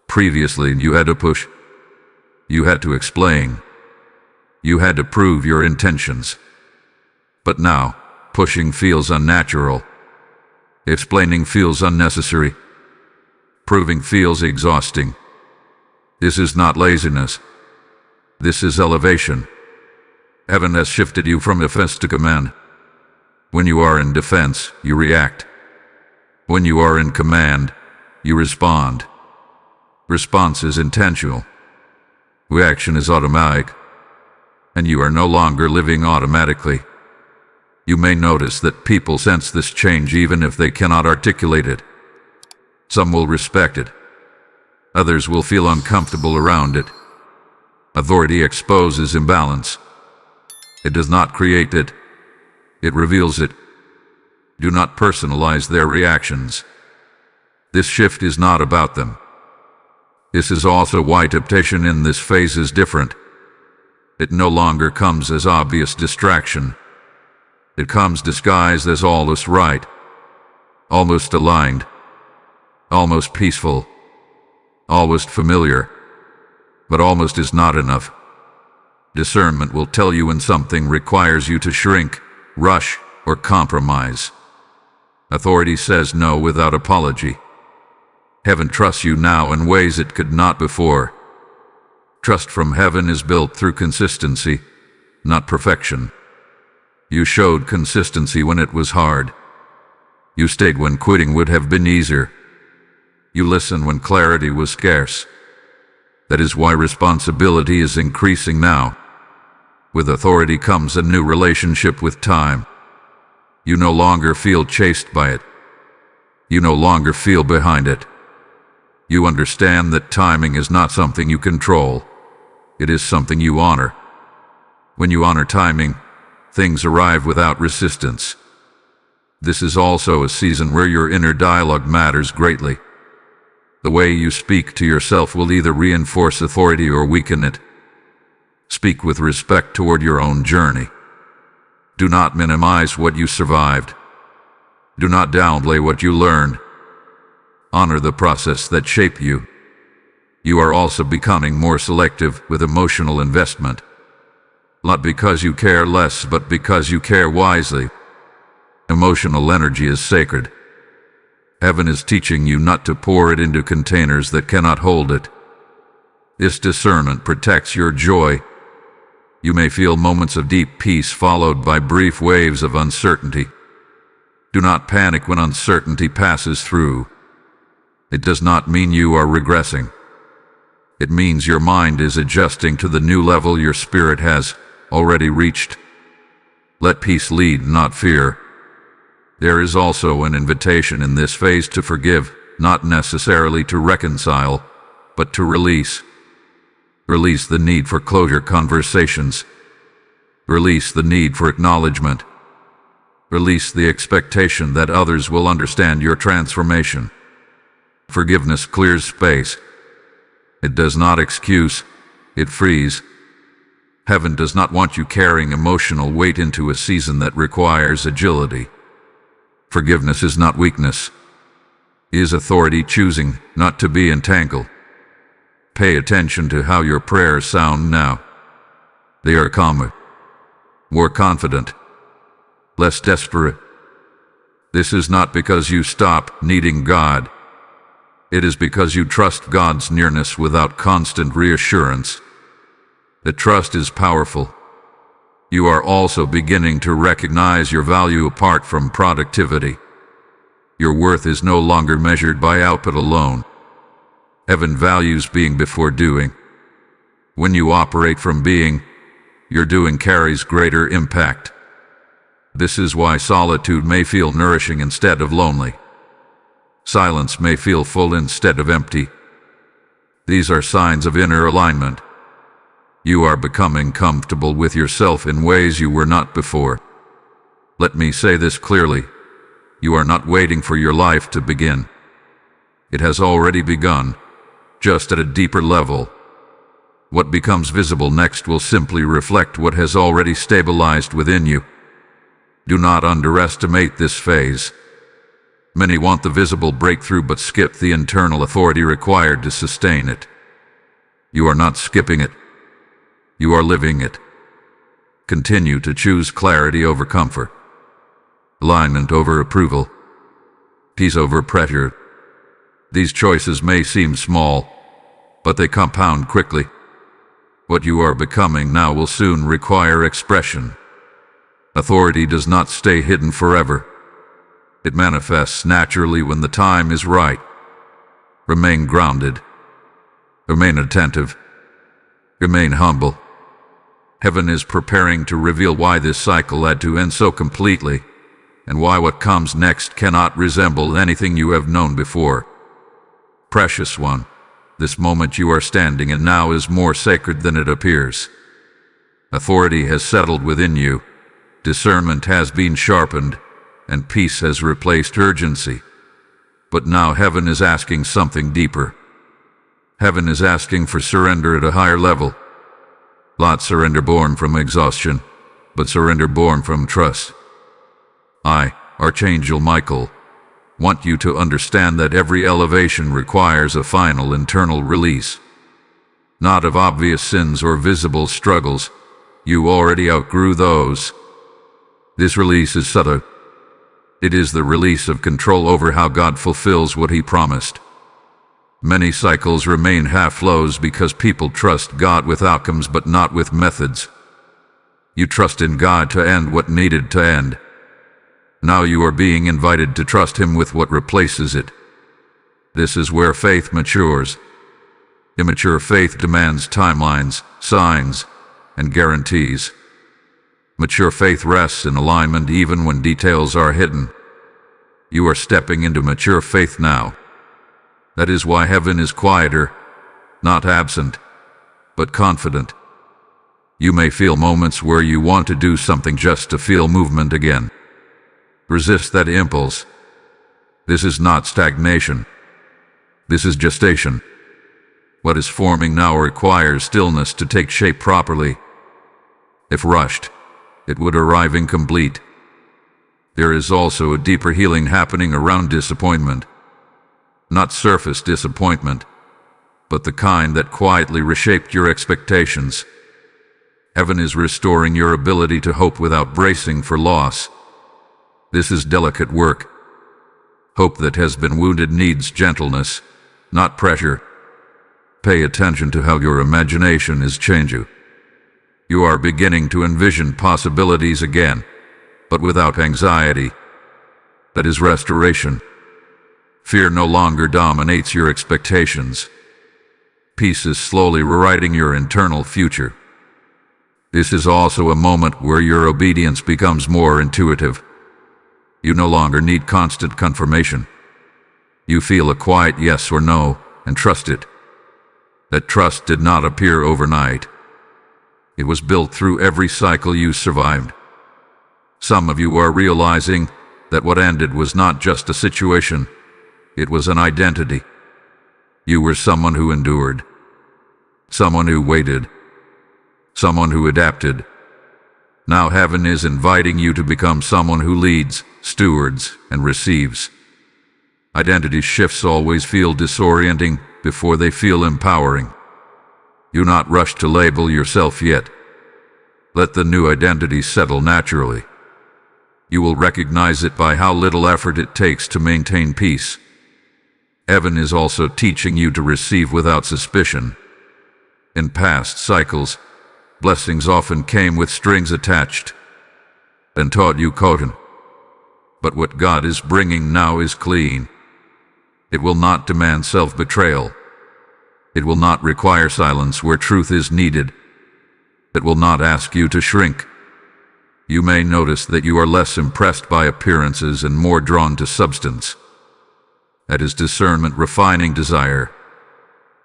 [SPEAKER 1] Previously, you had to push. You had to explain. You had to prove your intentions. But now, pushing feels unnatural. Explaining feels unnecessary. Proving feels exhausting. This is not laziness. This is elevation. Heaven has shifted you from defense to command. When you are in defense, you react. When you are in command, you respond. Response is intentional. Reaction is automatic. and you are no longer living automatically. You may notice that people sense this change even if they cannot articulate it. Some will respect it. Others will feel uncomfortable around it. Authority exposes imbalance. It does not create it. It reveals it. Do not personalize their reactions. This shift is not about them. This is also why temptation in this phase is different. It no longer comes as obvious distraction. It comes disguised as almost right, almost aligned, almost peaceful, almost familiar. But almost is not enough. Discernment will tell you when something requires you to shrink, rush, or compromise. Authority says no without apology. Heaven trusts you now in ways it could not before. Trust from heaven is built through consistency, not perfection. You showed consistency when it was hard. You stayed when quitting would have been easier. You listened when clarity was scarce. That is why responsibility is increasing now. With authority comes a new relationship with time. You no longer feel chased by it. You no longer feel behind it. You understand that timing is not something you control. It is something you honor. When you honor timing, things arrive without resistance. This is also a season where your inner dialogue matters greatly. The way you speak to yourself will either reinforce authority or weaken it. Speak with respect toward your own journey. Do not minimize what you survived. Do not downplay what you learned. Honor the process that shaped you. You are also becoming more selective with emotional investment. Not because you care less, but because you care wisely. Emotional energy is sacred. Heaven is teaching you not to pour it into containers that cannot hold it. This discernment protects your joy. You may feel moments of deep peace followed by brief waves of uncertainty. Do not panic when uncertainty passes through. It does not mean you are regressing. It means your mind is adjusting to the new level your spirit has already reached. Let peace lead, not fear. There is also an invitation in this phase to forgive, not necessarily to reconcile, but to release. Release the need for closure conversations. Release the need for acknowledgement. Release the expectation that others will understand your transformation. Forgiveness clears space. It does not excuse, it frees. Heaven does not want you carrying emotional weight into a season that requires agility. Forgiveness is not weakness. It is authority choosing not to be entangled. Pay attention to how your prayers sound now. They are calmer, more confident, less desperate. This is not because you stop needing God. It is because you trust God's nearness without constant reassurance. The trust is powerful. You are also beginning to recognize your value apart from productivity. Your worth is no longer measured by output alone. Heaven values being before doing. When you operate from being, your doing carries greater impact. This is why solitude may feel nourishing instead of lonely. Silence may feel full instead of empty. These are signs of inner alignment. You are becoming comfortable with yourself in ways you were not before. Let me say this clearly. You are not waiting for your life to begin. It has already begun, just at a deeper level. What becomes visible next will simply reflect what has already stabilized within you. Do not underestimate this phase. Many want the visible breakthrough but skip the internal authority required to sustain it. You are not skipping it. You are living it. Continue to choose clarity over comfort, alignment over approval, peace over pressure. These choices may seem small, but they compound quickly. What you are becoming now will soon require expression. Authority does not stay hidden forever. It manifests naturally when the time is right. Remain grounded. Remain attentive. Remain humble. Heaven is preparing to reveal why this cycle had to end so completely, and why what comes next cannot resemble anything you have known before. Precious one, this moment you are standing in now is more sacred than it appears. Authority has settled within you, discernment has been sharpened, and peace has replaced urgency. But now heaven is asking something deeper. Heaven is asking for surrender at a higher level. Not surrender born from exhaustion, but surrender born from trust. I, Archangel Michael, want you to understand that every elevation requires a final internal release. Not of obvious sins or visible struggles. You already outgrew those. This release is subtle. It is the release of control over how God fulfills what He promised. Many cycles remain half-flows because people trust God with outcomes but not with methods. You trust in God to end what needed to end. Now you are being invited to trust Him with what replaces it. This is where faith matures. Immature faith demands timelines, signs, and guarantees. Mature faith rests in alignment even when details are hidden. You are stepping into mature faith now. That is why heaven is quieter, not absent, but confident. You may feel moments where you want to do something just to feel movement again. Resist that impulse. This is not stagnation. This is gestation. What is forming now requires stillness to take shape properly. If rushed, it would arrive incomplete. There is also a deeper healing happening around disappointment. Not surface disappointment, but the kind that quietly reshaped your expectations. Heaven is restoring your ability to hope without bracing for loss. This is delicate work. Hope that has been wounded needs gentleness, not pressure. Pay attention to how your imagination is changing. You are beginning to envision possibilities again, but without anxiety. That is restoration. Fear no longer dominates your expectations. Peace is slowly rewriting your internal future. This is also a moment where your obedience becomes more intuitive. You no longer need constant confirmation. You feel a quiet yes or no and trust it. That trust did not appear overnight. It was built through every cycle you survived. Some of you are realizing that what ended was not just a situation, it was an identity. You were someone who endured, someone who waited, someone who adapted. Now heaven is inviting you to become someone who leads, stewards, and receives. Identity shifts always feel disorienting before they feel empowering. Do not rush to label yourself yet. Let the new identity settle naturally. You will recognize it by how little effort it takes to maintain peace. Heaven is also teaching you to receive without suspicion. In past cycles, blessings often came with strings attached and taught you caution. But what God is bringing now is clean. It will not demand self-betrayal. It will not require silence where truth is needed. It will not ask you to shrink. You may notice that you are less impressed by appearances and more drawn to substance. That is discernment refining desire.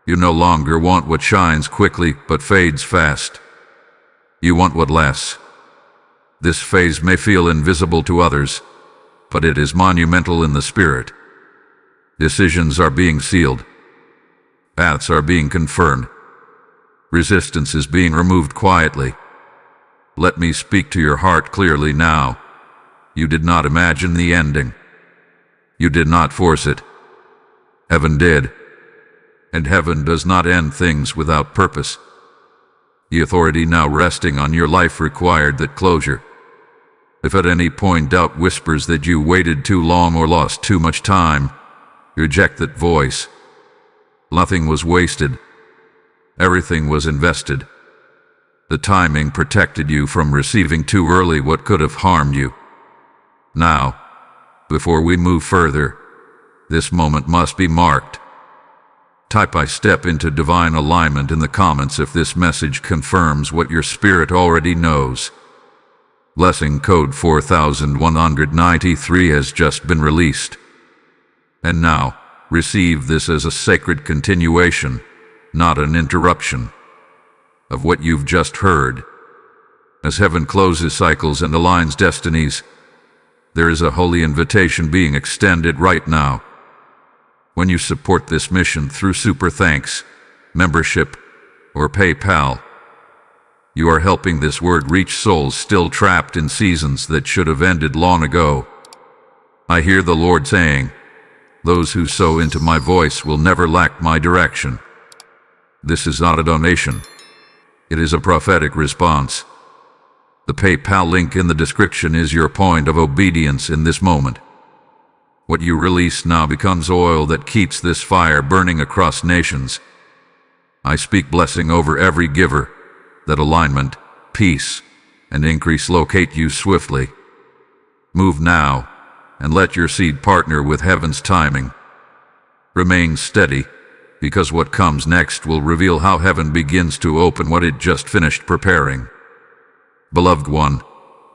[SPEAKER 1] You no longer want what shines quickly but fades fast. You want what lasts. This phase may feel invisible to others, but it is monumental in the spirit. Decisions are being sealed. Paths are being confirmed. Resistance is being removed quietly. Let me speak to your heart clearly now. You did not imagine the ending. You did not force it. Heaven did. And heaven does not end things without purpose. The authority now resting on your life required that closure. If at any point doubt whispers that you waited too long or lost too much time, reject that voice. Nothing was wasted. Everything was invested. The timing protected you from receiving too early what could have harmed you. Now, before we move further, this moment must be marked. Type "I step into divine alignment" in the comments if this message confirms what your spirit already knows. Blessing code 4193 has just been released. And now, receive this as a sacred continuation, not an interruption, of what you've just heard. As heaven closes cycles and aligns destinies, there is a holy invitation being extended right now. When you support this mission through Super Thanks, membership, or PayPal, you are helping this word reach souls still trapped in seasons that should have ended long ago. I hear the Lord saying, "Those who sow into my voice will never lack my direction." This is not a donation. It is a prophetic response. The PayPal link in the description is your point of obedience in this moment. What you release now becomes oil that keeps this fire burning across nations. I speak blessing over every giver, that alignment, peace, and increase locate you swiftly. Move now, and let your seed partner with heaven's timing. Remain steady, because what comes next will reveal how heaven begins to open what it just finished preparing. Beloved one,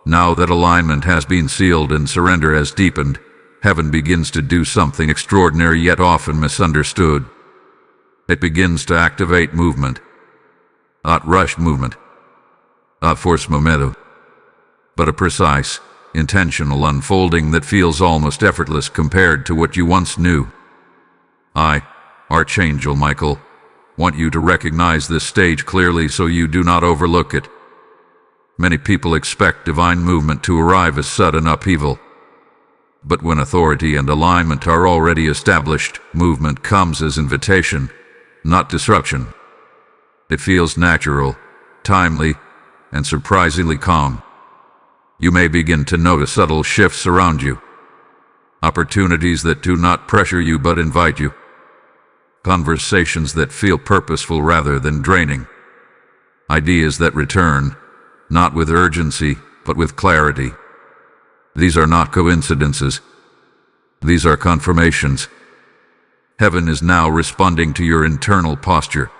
[SPEAKER 1] now that alignment has been sealed and surrender has deepened, heaven begins to do something extraordinary yet often misunderstood. It begins to activate movement. Not rushed movement, not forced momentum, but a precise, intentional unfolding that feels almost effortless compared to what you once knew. I, Archangel Michael, want you to recognize this stage clearly so you do not overlook it. Many people expect divine movement to arrive as sudden upheaval. But when authority and alignment are already established, movement comes as invitation, not disruption. It feels natural, timely, and surprisingly calm. You may begin to notice subtle shifts around you. Opportunities that do not pressure you but invite you. Conversations that feel purposeful rather than draining. Ideas that return, not with urgency, but with clarity. These are not coincidences. These are confirmations. Heaven is now responding to your internal posture.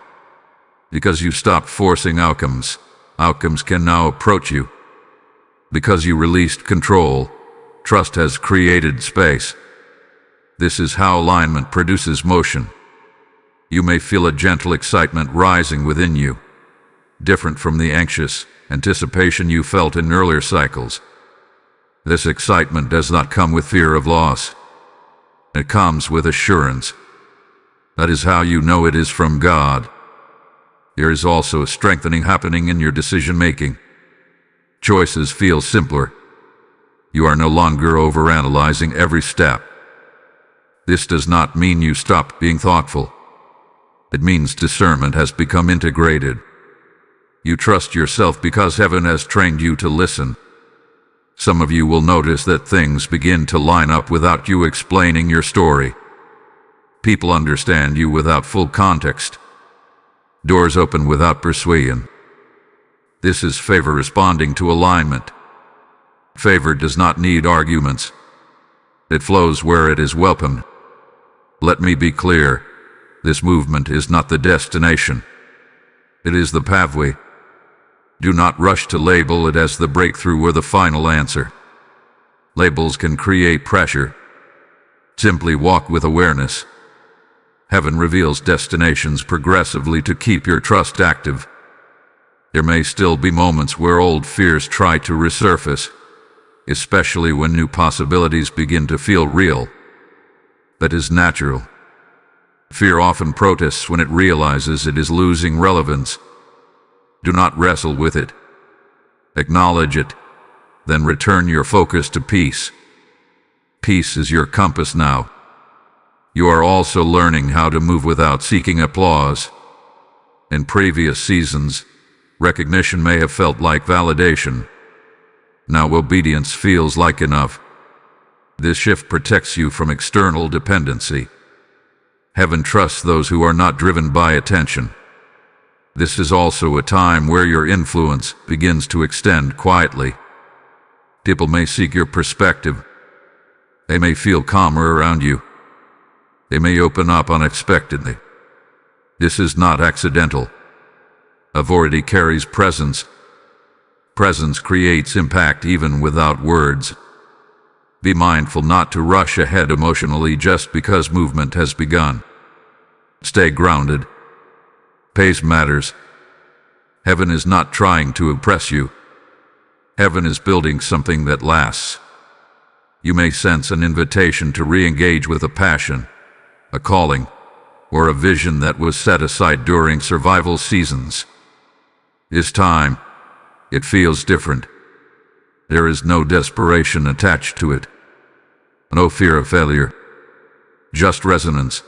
[SPEAKER 1] Because you stopped forcing outcomes, outcomes can now approach you. Because you released control, trust has created space. This is how alignment produces motion. You may feel a gentle excitement rising within you, different from the anxious anticipation you felt in earlier cycles. This excitement does not come with fear of loss. It comes with assurance. That is how you know it is from God. There is also a strengthening happening in your decision-making. Choices feel simpler. You are no longer overanalyzing every step. This does not mean you stop being thoughtful. It means discernment has become integrated. You trust yourself because heaven has trained you to listen. Some of you will notice that things begin to line up without you explaining your story. People understand you without full context. Doors open without persuasion. This is favor responding to alignment. Favor does not need arguments. It flows where it is welcomed. Let me be clear. This movement is not the destination. It is the pathway. Do not rush to label it as the breakthrough or the final answer. Labels can create pressure. Simply walk with awareness. Heaven reveals destinations progressively to keep your trust active. There may still be moments where old fears try to resurface, especially when new possibilities begin to feel real. That is natural. Fear often protests when it realizes it is losing relevance. Do not wrestle with it. Acknowledge it, then return your focus to peace. Peace is your compass now. You are also learning how to move without seeking applause. In previous seasons, recognition may have felt like validation. Now obedience feels like enough. This shift protects you from external dependency. Heaven trusts those who are not driven by attention. This is also a time where your influence begins to extend quietly. People may seek your perspective. They may feel calmer around you. They may open up unexpectedly. This is not accidental. Authority carries presence. Presence creates impact even without words. Be mindful not to rush ahead emotionally just because movement has begun. Stay grounded. Pace matters. Heaven is not trying to impress you. Heaven is building something that lasts. You may sense an invitation to re-engage with a passion, a calling, or a vision that was set aside during survival seasons. This time, it feels different. There is no desperation attached to it. No fear of failure. Just resonance.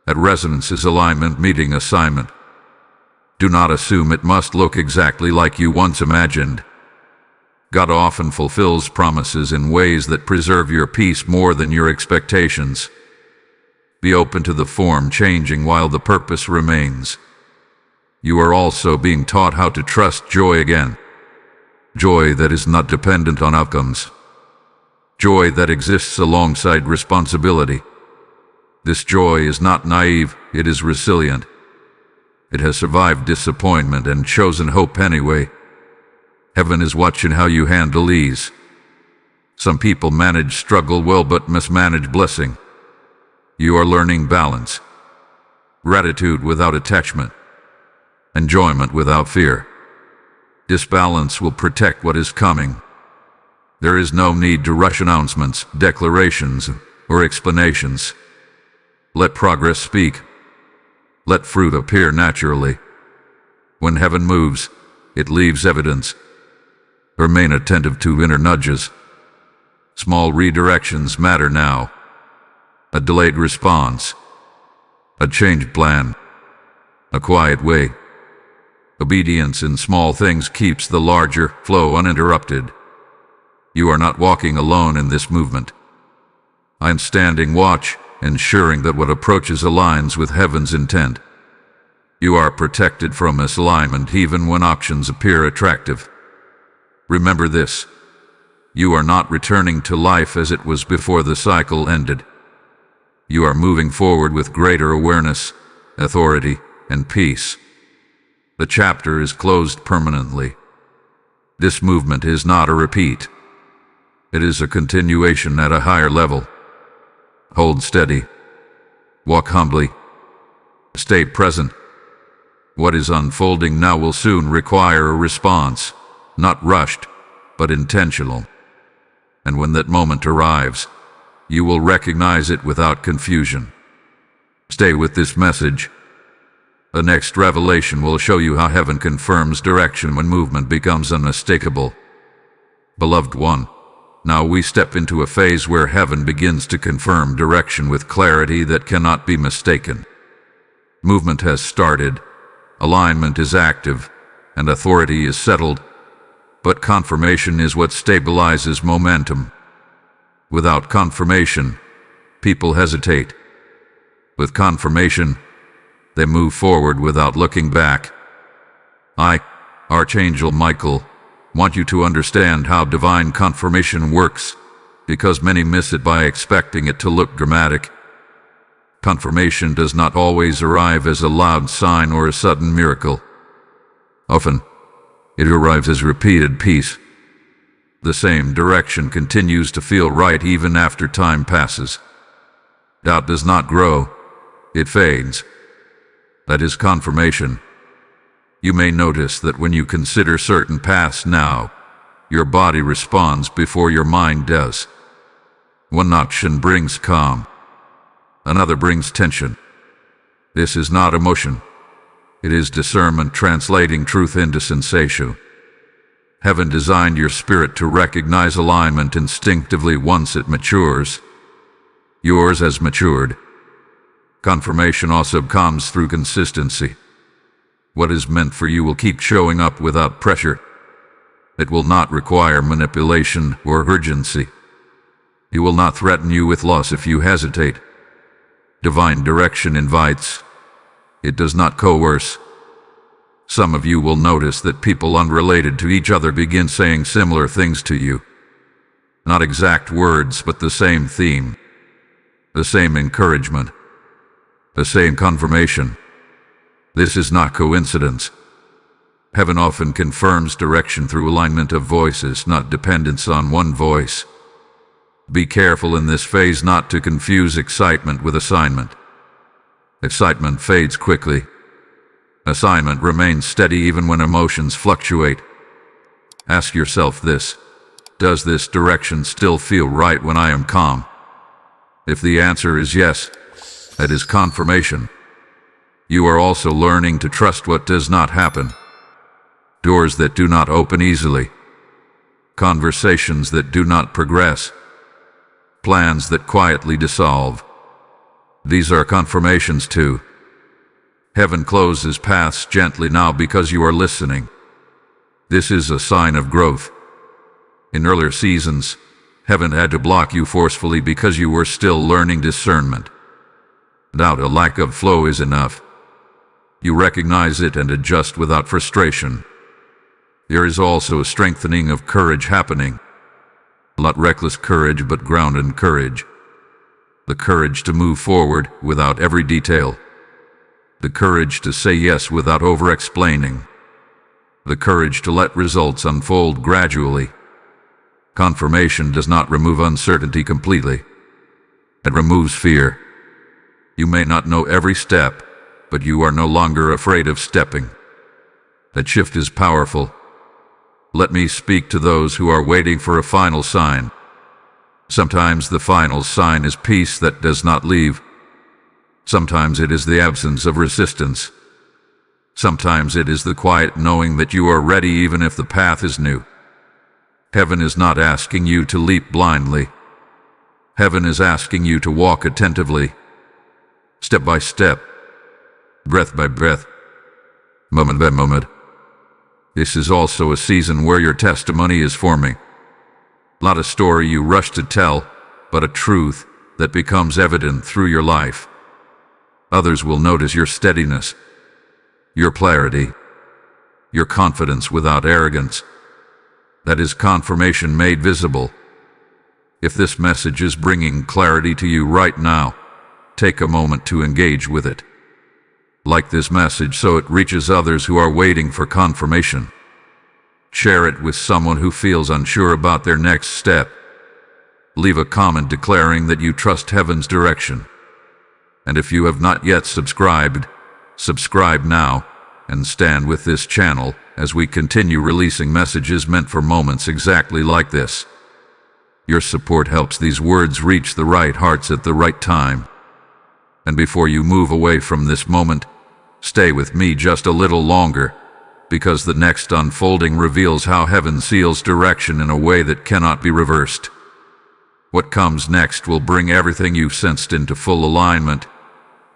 [SPEAKER 1] That resonance is alignment meeting assignment. Do not assume it must look exactly like you once imagined. God often fulfills promises in ways that preserve your peace more than your expectations. Be open to the form changing while the purpose remains. You are also being taught how to trust joy again. Joy that is not dependent on outcomes. Joy that exists alongside responsibility. This joy is not naive, it is resilient. It has survived disappointment and chosen hope anyway. Heaven is watching how you handle ease. Some people manage struggle well but mismanage blessing. You are learning balance. Gratitude without attachment. Enjoyment without fear. This balance will protect what is coming. There is no need to rush announcements, declarations, or explanations. Let progress speak. Let fruit appear naturally. When heaven moves, it leaves evidence. Remain attentive to inner nudges. Small redirections matter now. A delayed response. A changed plan. A quiet way. Obedience in small things keeps the larger flow uninterrupted. You are not walking alone in this movement. I am standing watch, ensuring that what approaches aligns with heaven's intent. You are protected from misalignment even when options appear attractive. Remember this. You are not returning to life as it was before the cycle ended. You are moving forward with greater awareness, authority, and peace. The chapter is closed permanently. This movement is not a repeat. It is a continuation at a higher level. Hold steady. Walk humbly. Stay present. What is unfolding now will soon require a response, not rushed, but intentional. And when that moment arrives, you will recognize it without confusion. Stay with this message. The next revelation will show you how heaven confirms direction when movement becomes unmistakable. Beloved one, now we step into a phase where heaven begins to confirm direction with clarity that cannot be mistaken. Movement has started, alignment is active, and authority is settled, but confirmation is what stabilizes momentum. Without confirmation, people hesitate. With confirmation, they move forward without looking back. I, Archangel Michael, want you to understand how divine confirmation works, because many miss it by expecting it to look dramatic. Confirmation does not always arrive as a loud sign or a sudden miracle. Often, it arrives as repeated peace. The same direction continues to feel right even after time passes. Doubt does not grow, it fades. That is confirmation. You may notice that when you consider certain paths now, your body responds before your mind does. One action brings calm. Another brings tension. This is not emotion. It is discernment translating truth into sensation. Heaven designed your spirit to recognize alignment instinctively once it matures. Yours has matured. Confirmation also comes through consistency. What is meant for you will keep showing up without pressure. It will not require manipulation or urgency. It will not threaten you with loss if you hesitate. Divine direction invites. It does not coerce. Some of you will notice that people unrelated to each other begin saying similar things to you. Not exact words, but the same theme. The same encouragement. The same confirmation. This is not coincidence. Heaven often confirms direction through alignment of voices, not dependence on one voice. Be careful in this phase not to confuse excitement with assignment. Excitement fades quickly. Assignment remains steady even when emotions fluctuate. Ask yourself this: does this direction still feel right when I am calm? If the answer is yes, that is confirmation. You are also learning to trust what does not happen. Doors that do not open easily. Conversations that do not progress. Plans that quietly dissolve. These are confirmations too. Heaven closes paths gently now because you are listening. This is a sign of growth. In earlier seasons, heaven had to block you forcefully because you were still learning discernment. Now a lack of flow is enough. You recognize it and adjust without frustration. There is also a strengthening of courage happening. Not reckless courage, but grounded courage. The courage to move forward without every detail. The courage to say yes without over-explaining. The courage to let results unfold gradually. Confirmation does not remove uncertainty completely. It removes fear. You may not know every step, but you are no longer afraid of stepping. That shift is powerful. Let me speak to those who are waiting for a final sign. Sometimes the final sign is peace that does not leave. Sometimes it is the absence of resistance. Sometimes it is the quiet knowing that you are ready even if the path is new. Heaven is not asking you to leap blindly. Heaven is asking you to walk attentively, step by step, breath by breath, moment by moment. This is also a season where your testimony is forming. Not a story you rush to tell, but a truth that becomes evident through your life. Others will notice your steadiness, your clarity, your confidence without arrogance. That is confirmation made visible. If this message is bringing clarity to you right now, take a moment to engage with it. Like this message so it reaches others who are waiting for confirmation. Share it with someone who feels unsure about their next step. Leave a comment declaring that you trust heaven's direction. And if you have not yet subscribed, subscribe now and stand with this channel as we continue releasing messages meant for moments exactly like this. Your support helps these words reach the right hearts at the right time. And before you move away from this moment, stay with me just a little longer, because the next unfolding reveals how heaven seals direction in a way that cannot be reversed. What comes next will bring everything you've sensed into full alignment,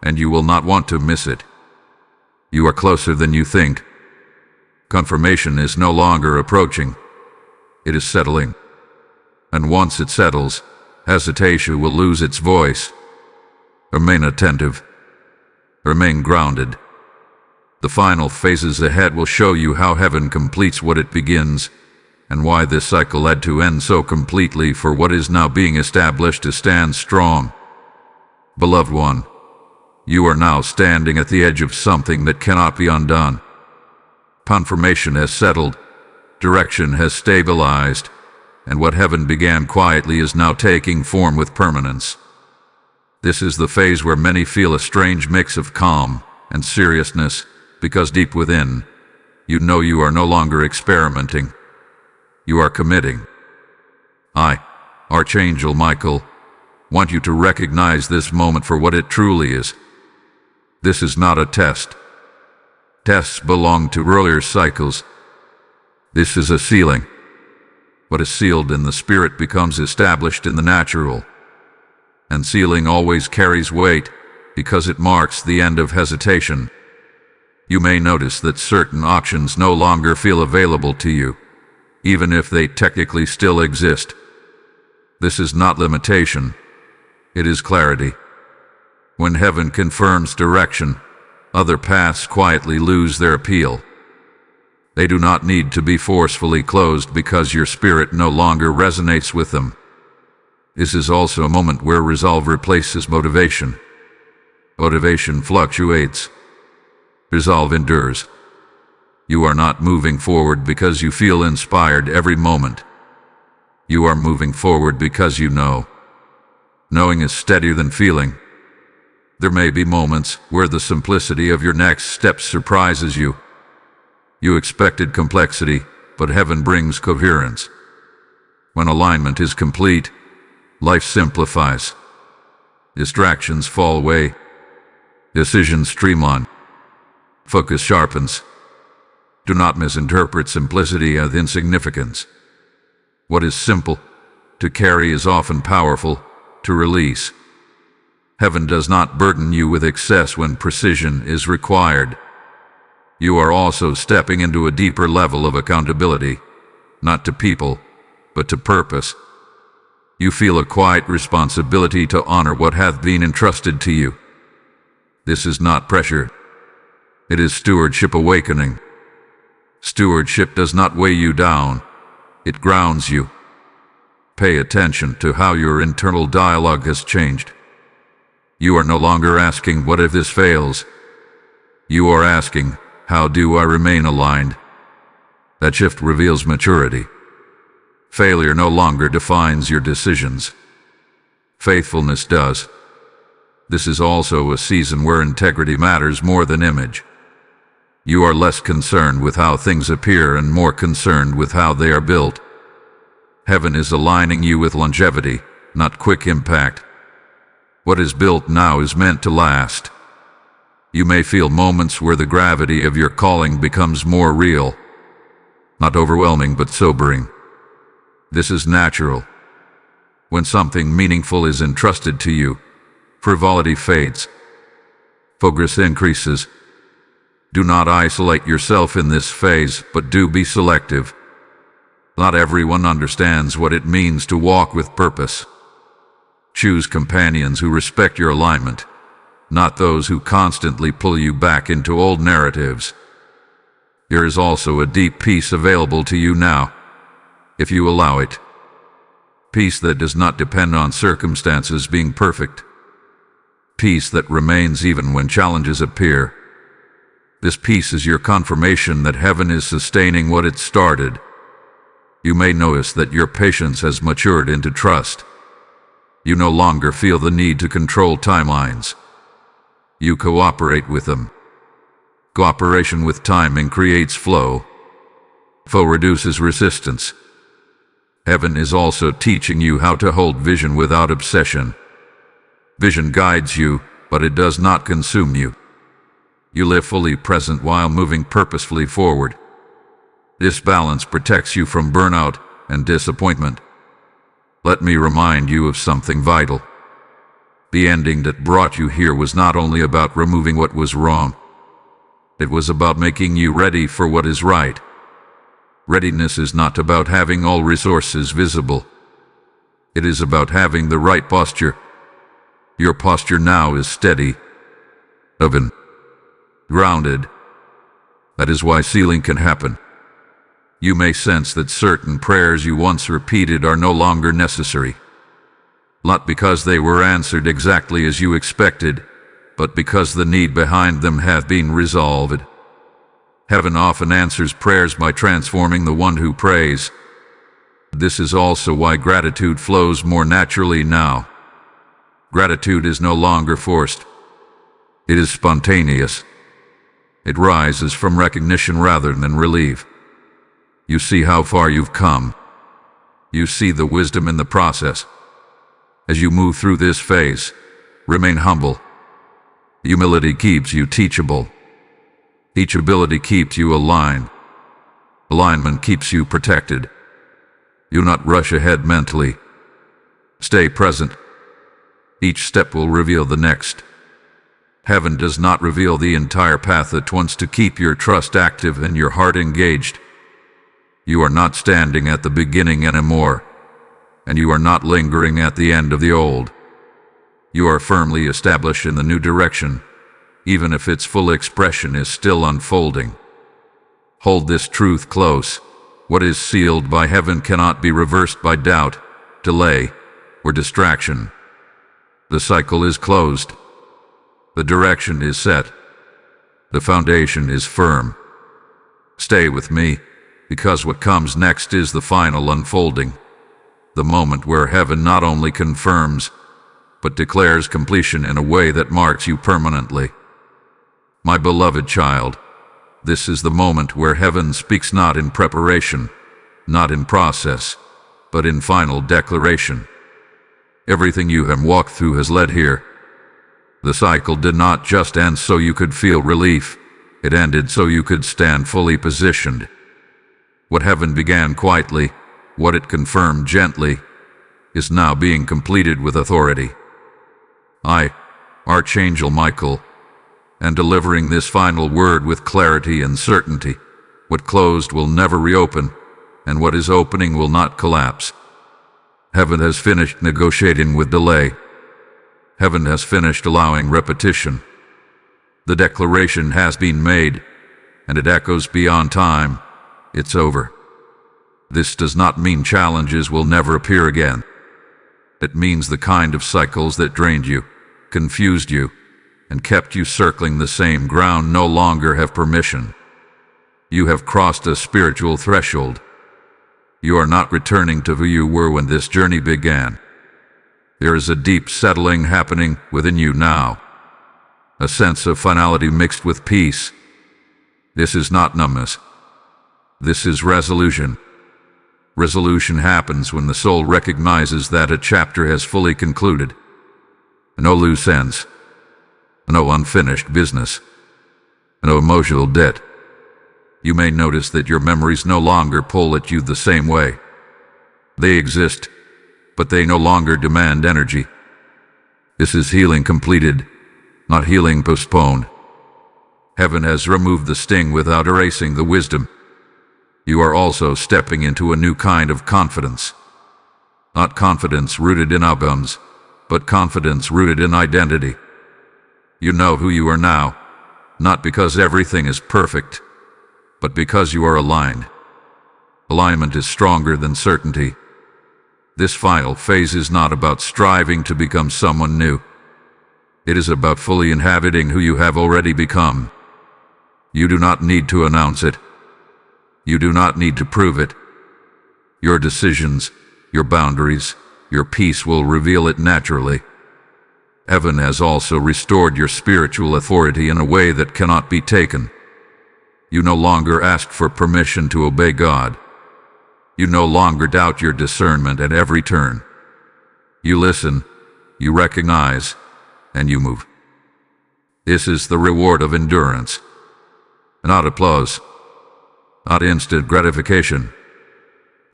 [SPEAKER 1] and you will not want to miss it. You are closer than you think. Confirmation is no longer approaching. It is settling. And once it settles, hesitation will lose its voice. Remain attentive. Remain grounded. The final phases ahead will show you how heaven completes what it begins, and why this cycle had to end so completely for what is now being established to stand strong. Beloved one, you are now standing at the edge of something that cannot be undone. Confirmation has settled, direction has stabilized, and what heaven began quietly is now taking form with permanence. This is the phase where many feel a strange mix of calm and seriousness, because deep within, you know you are no longer experimenting. You are committing. I, Archangel Michael, want you to recognize this moment for what it truly is. This is not a test. Tests belong to earlier cycles. This is a sealing. What is sealed in the spirit becomes established in the natural. And sealing always carries weight, because it marks the end of hesitation. You may notice that certain options no longer feel available to you, even if they technically still exist. This is not limitation. It is clarity. When heaven confirms direction, other paths quietly lose their appeal. They do not need to be forcefully closed because your spirit no longer resonates with them. This is also a moment where resolve replaces motivation. Motivation fluctuates. Resolve endures. You are not moving forward because you feel inspired every moment. You are moving forward because you know. Knowing is steadier than feeling. There may be moments where the simplicity of your next step surprises you. You expected complexity, but heaven brings coherence. When alignment is complete, life simplifies. Distractions fall away. Decisions streamline. Focus sharpens. Do not misinterpret simplicity as insignificance. What is simple to carry is often powerful to release. Heaven does not burden you with excess when precision is required. You are also stepping into a deeper level of accountability, not to people, but to purpose. You feel a quiet responsibility to honor what hath been entrusted to you. This is not pressure. It is stewardship awakening. Stewardship does not weigh you down. It grounds you. Pay attention to how your internal dialogue has changed. You are no longer asking, what if this fails? You are asking, how do I remain aligned? That shift reveals maturity. Failure no longer defines your decisions. Faithfulness does. This is also a season where integrity matters more than image. You are less concerned with how things appear and more concerned with how they are built. Heaven is aligning you with longevity, not quick impact. What is built now is meant to last. You may feel moments where the gravity of your calling becomes more real, not overwhelming but sobering. This is natural. When something meaningful is entrusted to you, frivolity fades. Focus increases. Do not isolate yourself in this phase, but do be selective. Not everyone understands what it means to walk with purpose. Choose companions who respect your alignment, not those who constantly pull you back into old narratives. There is also a deep peace available to you now, if you allow it. Peace that does not depend on circumstances being perfect. Peace that remains even when challenges appear. This peace is your confirmation that heaven is sustaining what it started. You may notice that your patience has matured into trust. You no longer feel the need to control timelines. You cooperate with them. Cooperation with timing creates flow. Flow reduces resistance. Heaven is also teaching you how to hold vision without obsession. Vision guides you, but it does not consume you. You live fully present while moving purposefully forward. This balance protects you from burnout and disappointment. Let me remind you of something vital. The ending that brought you here was not only about removing what was wrong. It was about making you ready for what is right. Readiness is not about having all resources visible. It is about having the right posture. Your posture now is steady, open, grounded. That is why sealing can happen. You may sense that certain prayers you once repeated are no longer necessary. Not because they were answered exactly as you expected, but because the need behind them hath been resolved. Heaven often answers prayers by transforming the one who prays. This is also why gratitude flows more naturally now. Gratitude is no longer forced. It is spontaneous. It rises from recognition rather than relief. You see how far you've come. You see the wisdom in the process. As you move through this phase, remain humble. Humility keeps you teachable. Teachability keeps you aligned. Alignment keeps you protected. Do not rush ahead mentally. Stay present. Each step will reveal the next. Heaven does not reveal the entire path at once to keep your trust active and your heart engaged. You are not standing at the beginning anymore, and you are not lingering at the end of the old. You are firmly established in the new direction, even if its full expression is still unfolding. Hold this truth close. What is sealed by heaven cannot be reversed by doubt, delay, or distraction. The cycle is closed. The direction is set. The foundation is firm. Stay with me, because what comes next is the final unfolding. The moment where heaven not only confirms, but declares completion in a way that marks you permanently. My beloved child, this is the moment where heaven speaks not in preparation, not in process, but in final declaration. Everything you have walked through has led here. The cycle did not just end so you could feel relief. It ended so you could stand fully positioned. What heaven began quietly, what it confirmed gently, is now being completed with authority. I, Archangel Michael, am delivering this final word with clarity and certainty. What closed will never reopen, and what is opening will not collapse. Heaven has finished negotiating with delay. Heaven has finished allowing repetition. The declaration has been made, and it echoes beyond time. It's over. This does not mean challenges will never appear again. It means the kind of cycles that drained you, confused you, and kept you circling the same ground no longer have permission. You have crossed a spiritual threshold. You are not returning to who you were when this journey began. There is a deep settling happening within you now, a sense of finality mixed with peace. This is not numbness. This is resolution. Resolution happens when the soul recognizes that a chapter has fully concluded. No loose ends. No unfinished business. No emotional debt. You may notice that your memories no longer pull at you the same way. They exist, but they no longer demand energy. This is healing completed, not healing postponed. Heaven has removed the sting without erasing the wisdom. You are also stepping into a new kind of confidence. Not confidence rooted in outcomes, but confidence rooted in identity. You know who you are now, not because everything is perfect, but because you are aligned. Alignment is stronger than certainty. This final phase is not about striving to become someone new. It is about fully inhabiting who you have already become. You do not need to announce it. You do not need to prove it. Your decisions, your boundaries, your peace will reveal it naturally. Heaven has also restored your spiritual authority in a way that cannot be taken. You no longer ask for permission to obey God. You no longer doubt your discernment at every turn. You listen, you recognize, and you move. This is the reward of endurance. Not applause, not instant gratification,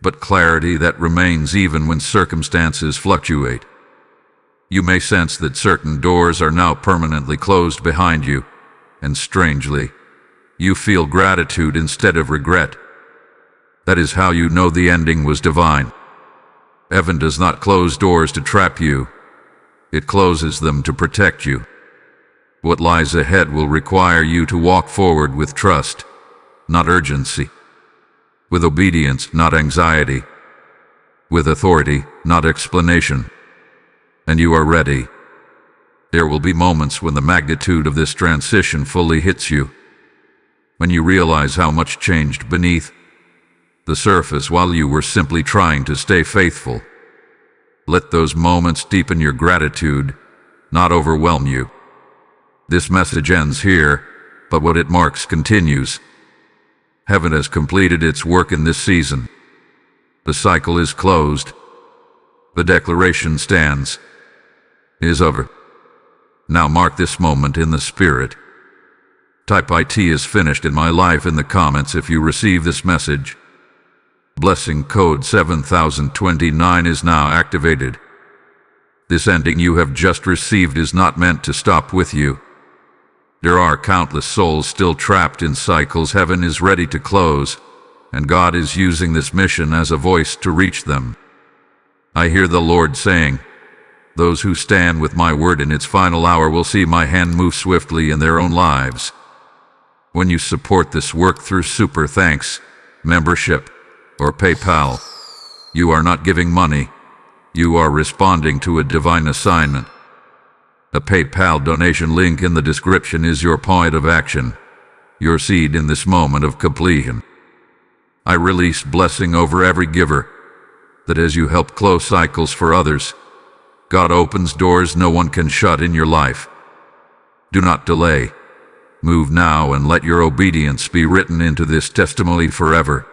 [SPEAKER 1] but clarity that remains even when circumstances fluctuate. You may sense that certain doors are now permanently closed behind you, and strangely, you feel gratitude instead of regret. That is how you know the ending was divine. Heaven does not close doors to trap you. It closes them to protect you. What lies ahead will require you to walk forward with trust, not urgency. With obedience, not anxiety. With authority, not explanation. And you are ready. There will be moments when the magnitude of this transition fully hits you. When you realize how much changed beneath the surface while you were simply trying to stay faithful. Let those moments deepen your gratitude, not overwhelm you. This message ends here, but what it marks continues. Heaven has completed its work in this season. The cycle is closed. The declaration stands. It is over. Now mark this moment in the spirit. Type "IT is finished in my life" in the comments if you receive this message. Blessing code 7029 is now activated. This ending you have just received is not meant to stop with you. There are countless souls still trapped in cycles heaven is ready to close, and God is using this mission as a voice to reach them. I hear the Lord saying, "Those who stand with my word in its final hour will see my hand move swiftly in their own lives." When you support this work through super thanks, membership, or PayPal, you are not giving money. You are responding to a divine assignment. A PayPal donation link in the description is your point of action. your seed in this moment of completion. I release blessing over every giver, that as you help close cycles for others, God opens doors no one can shut in your life. Do not delay. Move now and let your obedience be written into this testimony forever.